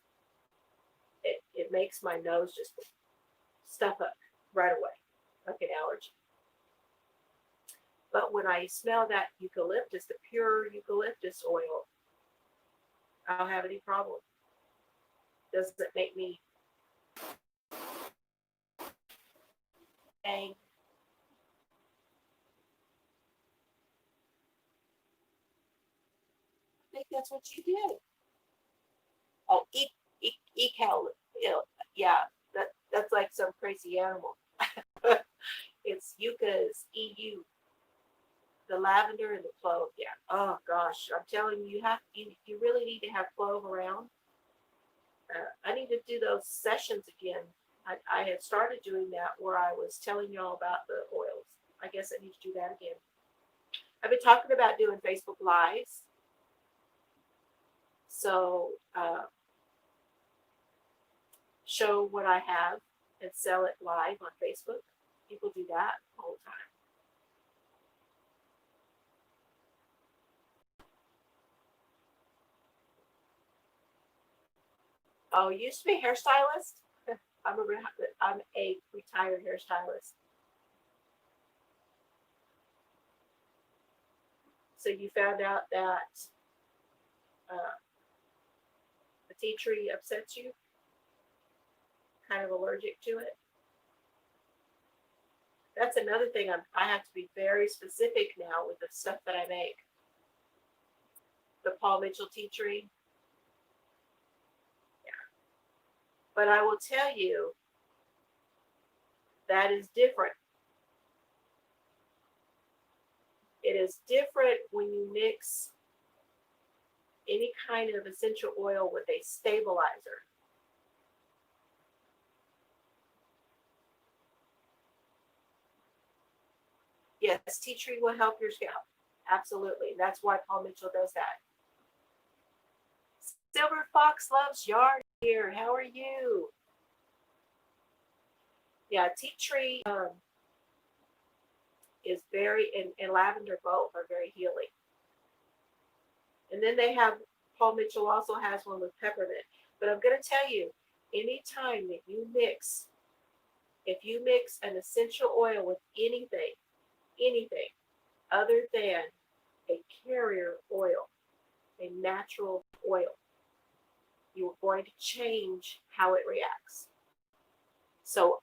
it makes my nose just stuff up right away, like an allergy. But when I smell that eucalyptus, the pure eucalyptus oil, I don't have any problem. Doesn't make me ang. I think that's what you did. Oh, ecal, yeah, that's like some crazy animal. It's yuccas, EU, the lavender and the clove. Yeah. Oh gosh, I'm telling you, you really need to have clove around. I need to do those sessions again. I had started doing that where I was telling y'all about the oils. I guess I need to do that again. I've been talking about doing Facebook Lives. So show what I have and sell it live on Facebook. People do that all the time. Oh, you used to be a hairstylist? I'm a retired hairstylist. So you found out that uh, the tea tree upsets you, kind of allergic to it. That's another thing I have to be very specific now with the stuff that I make. The Paul Mitchell tea tree. Yeah. But I will tell you, that is different. It is different when you mix any kind of essential oil with a stabilizer. Yes, tea tree will help your scalp. Absolutely. That's why Paul Mitchell does that. Silver Fox loves yarn here. How are you? Yeah, tea tree is very, and lavender both are very healing. And then they have, Paul Mitchell also has one with peppermint. But I'm going to tell you, anytime that you mix, if you mix an essential oil with anything other than a carrier oil, a natural oil, you are going to change how it reacts. So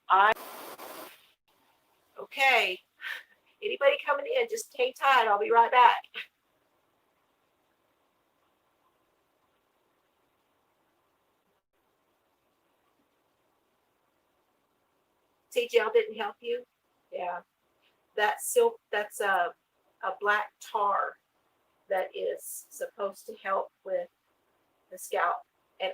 okay, anybody coming in, just hang tight. I'll be right back. T-gel didn't help you? Yeah. That's a black tar that is supposed to help with the scalp. And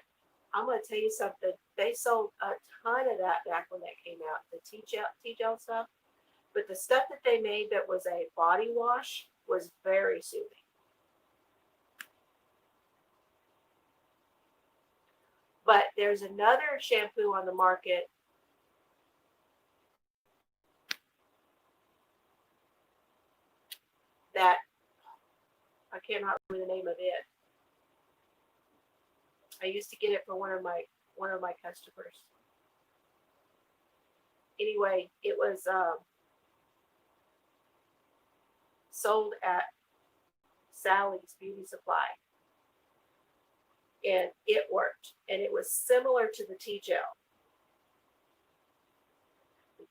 I'm going to tell you something. They sold a ton of that back when that came out, the T-gel stuff. But the stuff that they made that was a body wash was very soothing. But there's another shampoo on the market that I cannot remember the name of it. I used to get it for one of my customers. Anyway, it was sold at Sally's Beauty Supply, and it worked, and it was similar to the T-gel.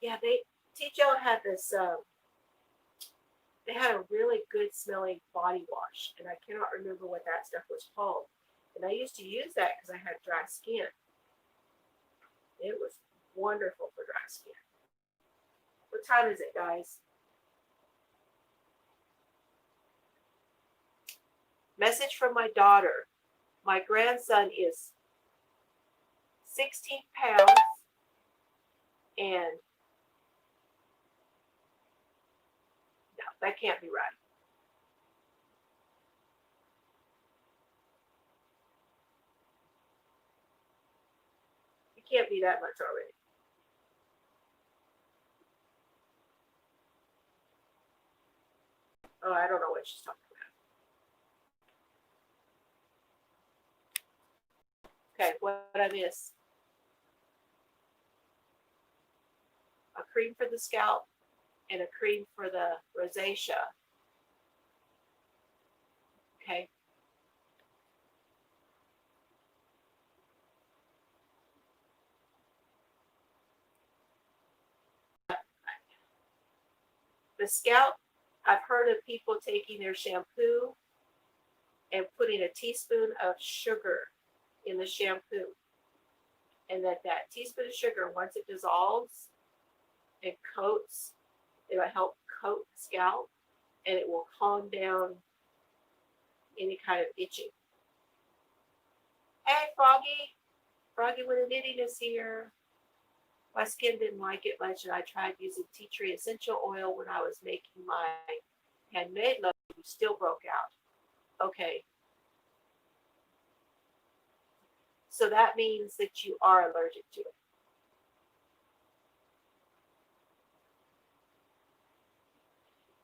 Yeah, T-gel had this. They had a really good smelling body wash, and I cannot remember what that stuff was called. And I used to use that because I had dry skin. It was wonderful for dry skin. What time is it, guys? Message from my daughter. My grandson is 16 pounds and no, that can't be right. It can't be that much already. Oh, I don't know what she's talking about. Okay, what I miss? A cream for the scalp and a cream for the rosacea. Okay. The scalp, I've heard of people taking their shampoo and putting a teaspoon of sugar in the shampoo. And that teaspoon of sugar, once it dissolves and coats, it will help coat the scalp, and it will calm down any kind of itching. Hey, Froggy. Froggy with a knitting is here. My skin didn't like it much, and I tried using tea tree essential oil when I was making my handmade lotion. Still broke out. Okay. So that means that you are allergic to it.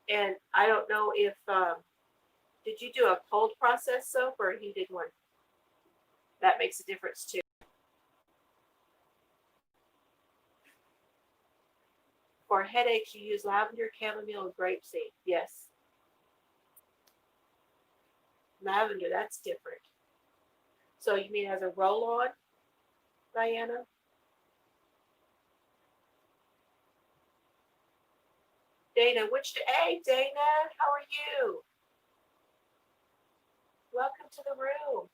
And I don't know if, did you do a cold process soap or a heated one? That makes a difference too. For headaches, you use lavender, chamomile, and grapeseed. Yes. Lavender, that's different. So you mean as a roll-on, Diana? Dana, hey, Dana, how are you? Welcome to the room.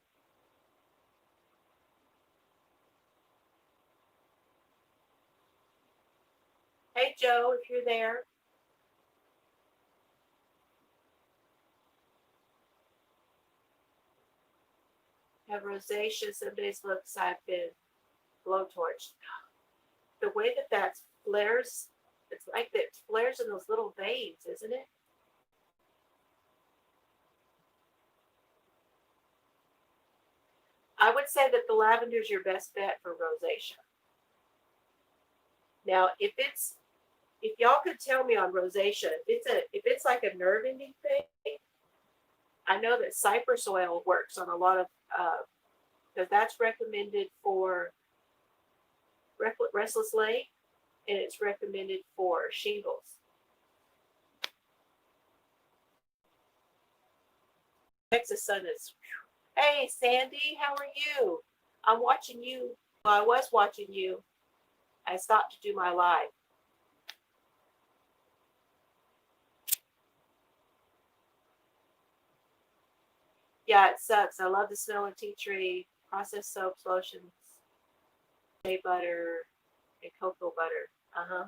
Hey, Joe, if you're there. Have rosacea. Some days looks I've been blowtorched. The way that flares, it's like that flares in those little veins, isn't it? I would say that the lavender is your best bet for rosacea. Now, if y'all could tell me on rosacea, if it's like a nerve ending thing, I know that cypress oil works on a lot of because that's recommended for restless leg, and it's recommended for shingles. Texas sun is. Hey, Sandy, how are you? I'm watching you. Well, I was watching you. I stopped to do my live. Yeah, it sucks. I love the smell of tea tree, processed soaps, lotions, shea butter, and cocoa butter. Uh-huh.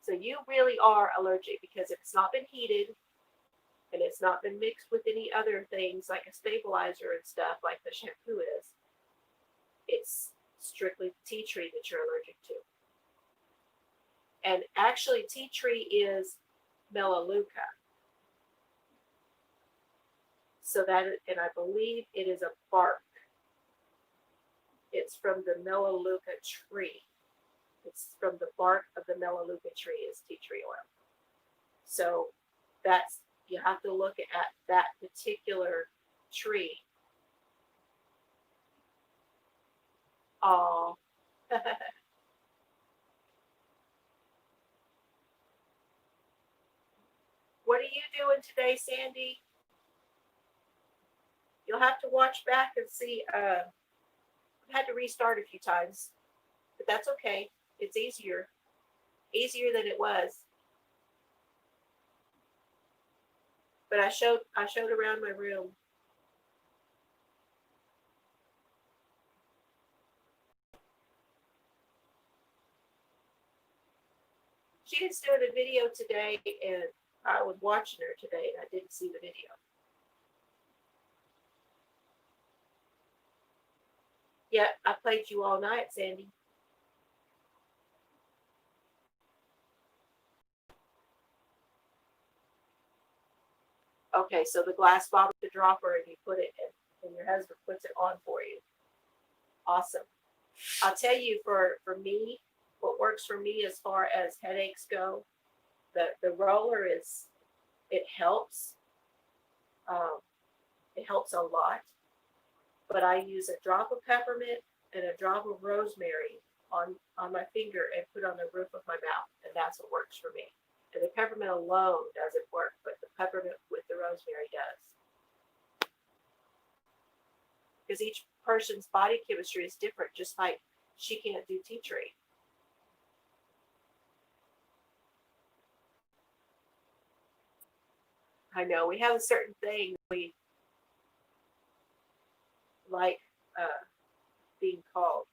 So you really are allergic because if it's not been heated and it's not been mixed with any other things like a stabilizer and stuff like the shampoo is, it's strictly tea tree that you're allergic to. And actually, tea tree is melaleuca. So and I believe it is a bark. It's from the melaleuca tree. It's from the bark of the melaleuca tree is tea tree oil. So you have to look at that particular tree Oh. What are you doing today, Sandy? You'll have to watch back and see. I've had to restart a few times, but that's okay. It's easier than it was. But I showed around my room. She was doing a video today, and I was watching her today, and I didn't see the video. Yeah, I played you all night, Sandy. Okay, so the glass bottle, the dropper, and you put it in, and your husband puts it on for you. Awesome. I'll tell you, for me, what works for me as far as headaches go, the roller is it helps. Um, it helps a lot. But I use a drop of peppermint and a drop of rosemary on my finger and put on the roof of my mouth, and that's what works for me. And the peppermint alone doesn't work, but the peppermint with the rosemary does. Because each person's body chemistry is different, just like she can't do tea tree. I know we have a certain thing we like being called.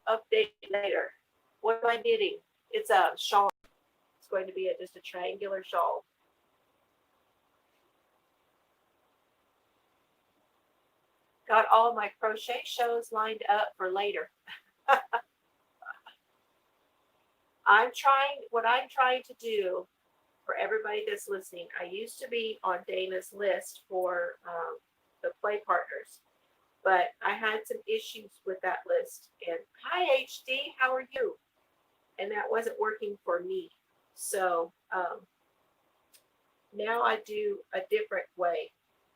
Update later. What am I knitting? It's a shawl. It's going to be just a triangular shawl. Got all my crochet shows lined up for later. What I'm trying to do for everybody that's listening. I used to be on Dana's list for the play partners, but I had some issues with that list. And hi, HD, how are you? And that wasn't working for me. So now I do a different way.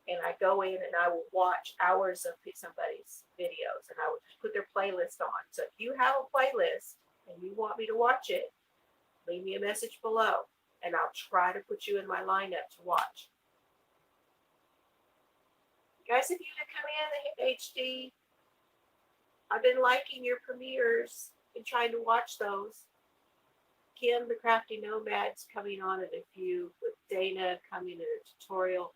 And I go in and I will watch hours of somebody's videos and I will just put their playlist on. So if you have a playlist and you want me to watch it, leave me a message below and I'll try to put you in my lineup to watch. Guys, if you could come in the HD, I've been liking your premieres and trying to watch those. Kim, the Crafty Nomad's coming on in a few, with Dana coming in a tutorial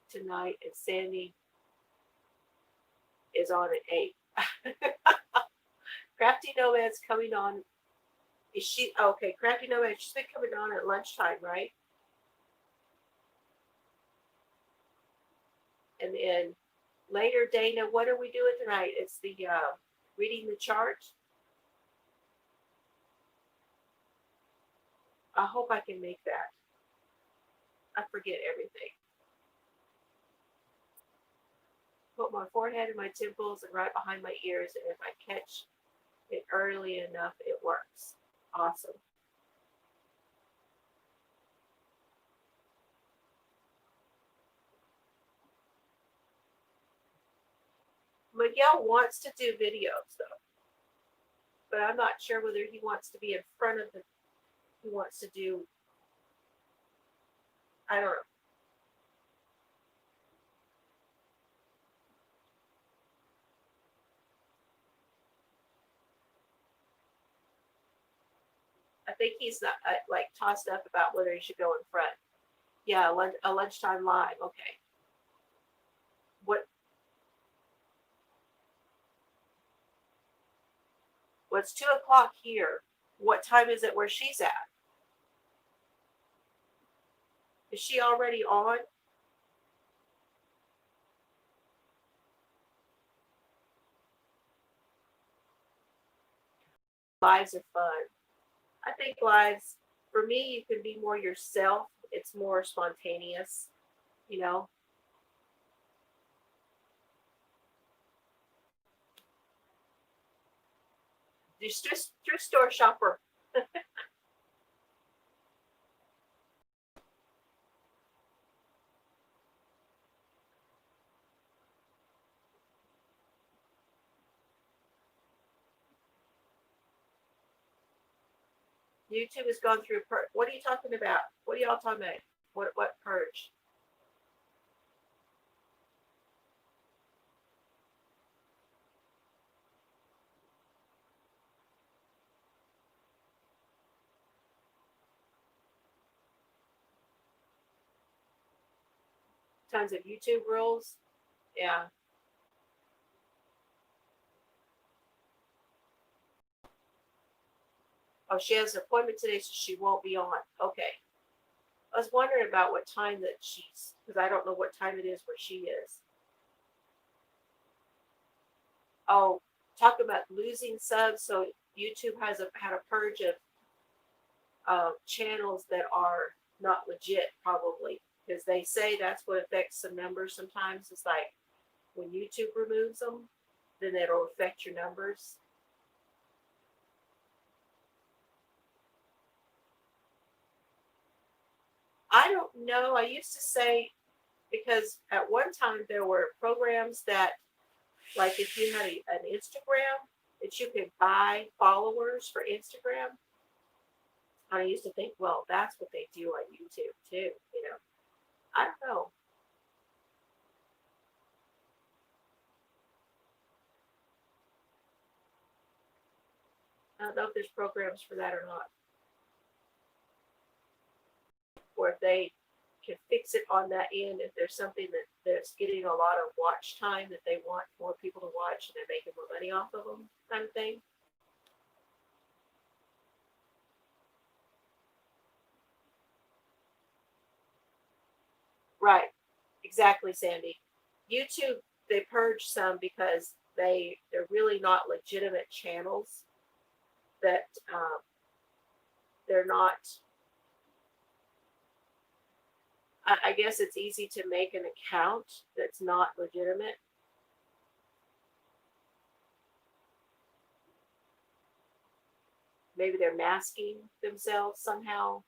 tonight, and Sandy is on at 8. Crafty Nomad's coming on. Is she okay? Crafty Nomad, she's been coming on at lunchtime, right? And then later, Dana, what are we doing tonight? It's the reading the chart. I hope I can make that. I forget everything. Put my forehead and my temples and right behind my ears, and if I catch it early enough, it works. Awesome. Miguel wants to do videos though, but I'm not sure whether he wants to be in front of the. He wants to do. I don't know. I think he's not like tossed up about whether he should go in front. Yeah, a lunchtime live. Okay. What What's 2 o'clock here? What time is it where she's at? Is she already on? lives are fun. I think lives, for me, you can be more yourself. It's more spontaneous, you know. Just thrift store shopper. YouTube has gone through. What are you talking about? What are y'all talking about? What purge? Tons of YouTube rules. Yeah. Oh, she has an appointment today, so she won't be on. Okay. I was wondering about what time that she's, because I don't know what time it is where she is. Oh, talk about losing subs. So YouTube has had a purge of channels that are not legit, probably, because they say that's what affects some numbers. Sometimes it's like when YouTube removes them, then it'll affect your numbers. I don't know. I used to say, because at one time there were programs that, like if you had an Instagram, that you could buy followers for Instagram. I used to think, well, that's what they do on YouTube too. I don't know. I don't know if there's programs for that or not, or if they can fix it on that end. If there's something that's getting a lot of watch time that they want more people to watch and they're making more money off of them, kind of thing. Right. Exactly, Sandy. YouTube, they purged some because they're really not legitimate channels. That they're not. I guess it's easy to make an account that's not legitimate. Maybe they're masking themselves somehow.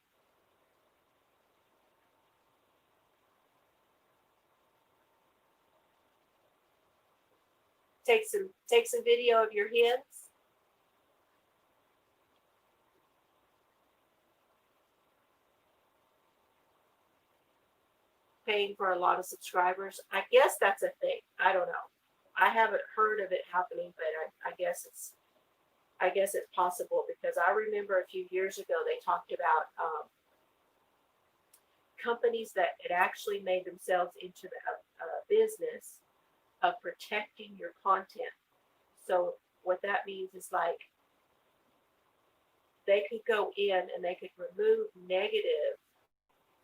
Take some video of your hens. Paying for a lot of subscribers. I guess that's a thing. I don't know. I haven't heard of it happening, but I guess it's possible, because I remember a few years ago they talked about companies that had actually made themselves into the business of protecting your content. So what that means is, like, they could go in and they could remove negative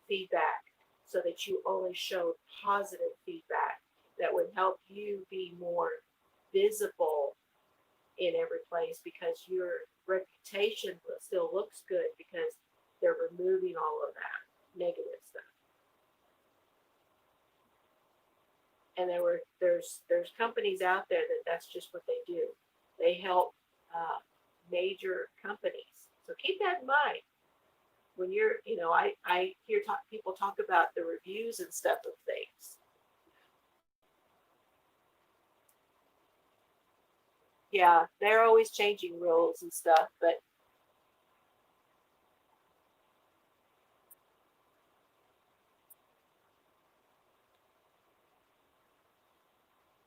feedback so that you only showed positive feedback that would help you be more visible in every place, because your reputation still looks good because they're removing all of that negative stuff. And there's companies out there that's just what they do. They help major companies. So keep that in mind when I hear people talk about the reviews and stuff of things. Yeah, they're always changing rules and stuff, but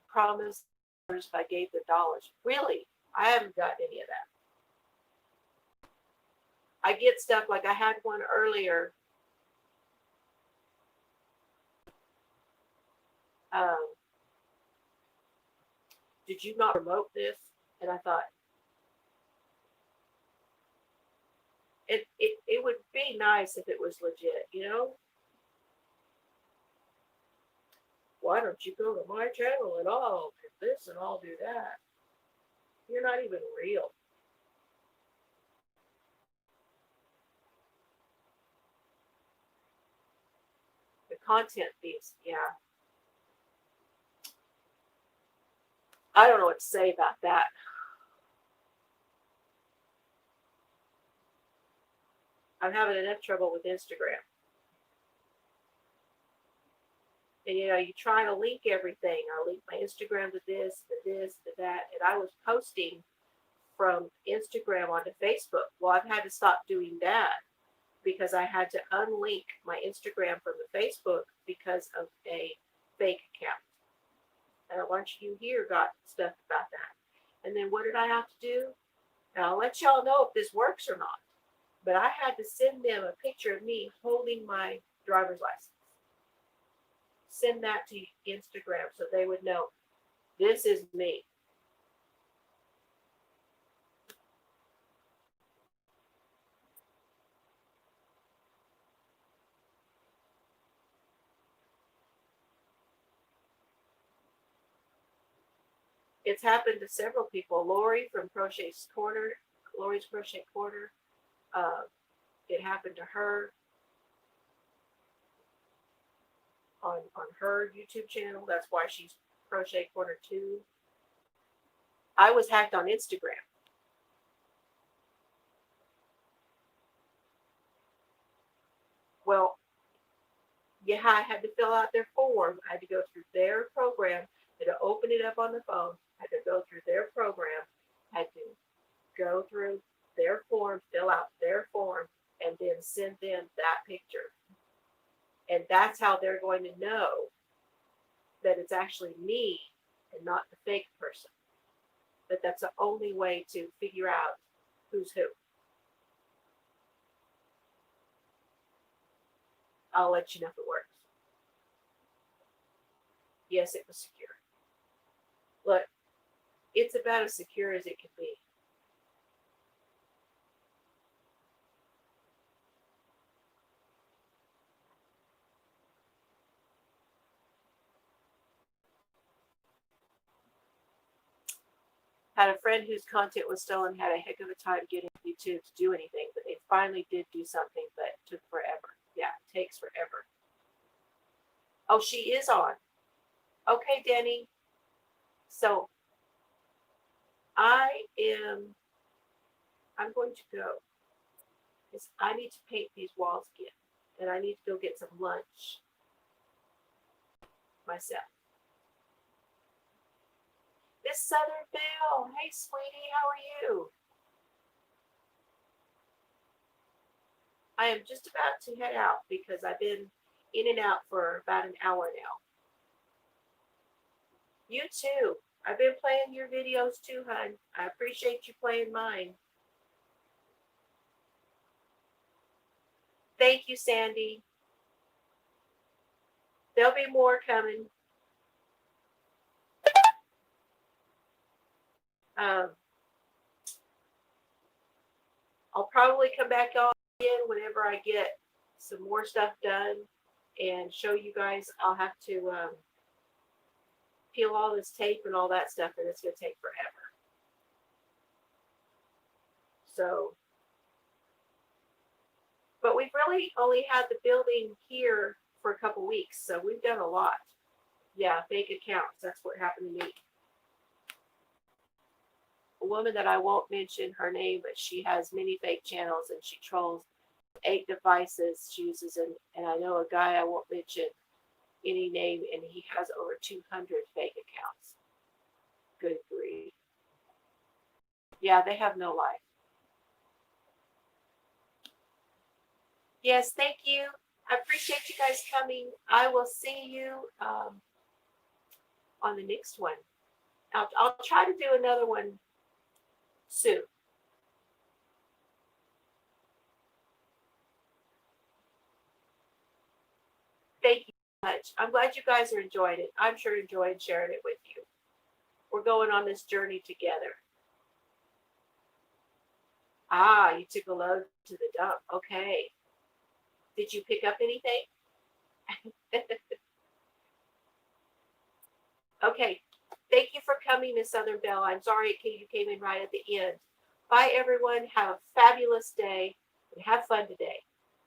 promise if I gave the dollars. Really, I haven't got any of that. I get stuff like I had one earlier. Um, did you not promote this? And I thought it would be nice if it was legit. Why don't you go to my channel and I'll do this and I'll do that? You're not even real. content thieves. Yeah. I don't know what to say about that. I'm having enough trouble with Instagram. And you try to link everything. I link my Instagram to this, to that. And I was posting from Instagram onto Facebook. Well, I've had to stop doing that because I had to unlink my Instagram from the Facebook because of a fake account. And a bunch of you here got stuff about that. And then what did I have to do? Now, I'll let y'all know if this works or not. But I had to send them a picture of me holding my driver's license. Send that to Instagram so they would know this is me. It's happened to several people. Lori's Crochet Corner. It happened to her on her YouTube channel. That's why she's Crochet Corner 2. I was hacked on Instagram. Well, yeah, I had to fill out their form. I had to go through their program. I had to open it up on the phone. I had to go through their program. I had to go through their form, fill out their form, and then send them that picture. And that's how they're going to know that it's actually me and not the fake person. But that's the only way to figure out who's who. I'll let you know if it works. Yes, it was secure. Look, it's about as secure as it can be. Had a friend whose content was stolen, had a heck of a time getting YouTube to do anything, but they finally did do something, but it took forever. Yeah, it takes forever. Oh, she is on. Okay, Denny. So I'm going to go because I need to paint these walls again, and I need to go get some lunch myself. Miss Southern Belle, hey sweetie, how are you? I am just about to head out because I've been in and out for about an hour now. You too. I've been playing your videos too, hon. I appreciate you playing mine. Thank you, Sandy. There'll be more coming. I'll probably come back on again whenever I get some more stuff done and show you guys. I'll have to peel all this tape and all that stuff, and it's going to take forever. So, but we've really only had the building here for a couple weeks, so we've done a lot. Yeah, fake accounts. That's what happened to me. A woman that I won't mention her name, but she has many fake channels and she trolls 8 devices she uses. And I know a guy, I won't mention any name, and he has over 200 fake accounts. Good grief. Yeah, they have no life. Yes, thank you. I appreciate you guys coming. I will see you on the next one. I'll try to do another one soon. Thank you so much. I'm glad you guys are enjoying it. I'm sure enjoying sharing it with you. We're going on this journey together. Ah, you took a load to the dump. Okay. Did you pick up anything? Okay. Thank you for coming, Miss Southern Belle. I'm sorry you came in right at the end. Bye, everyone. Have a fabulous day and have fun today.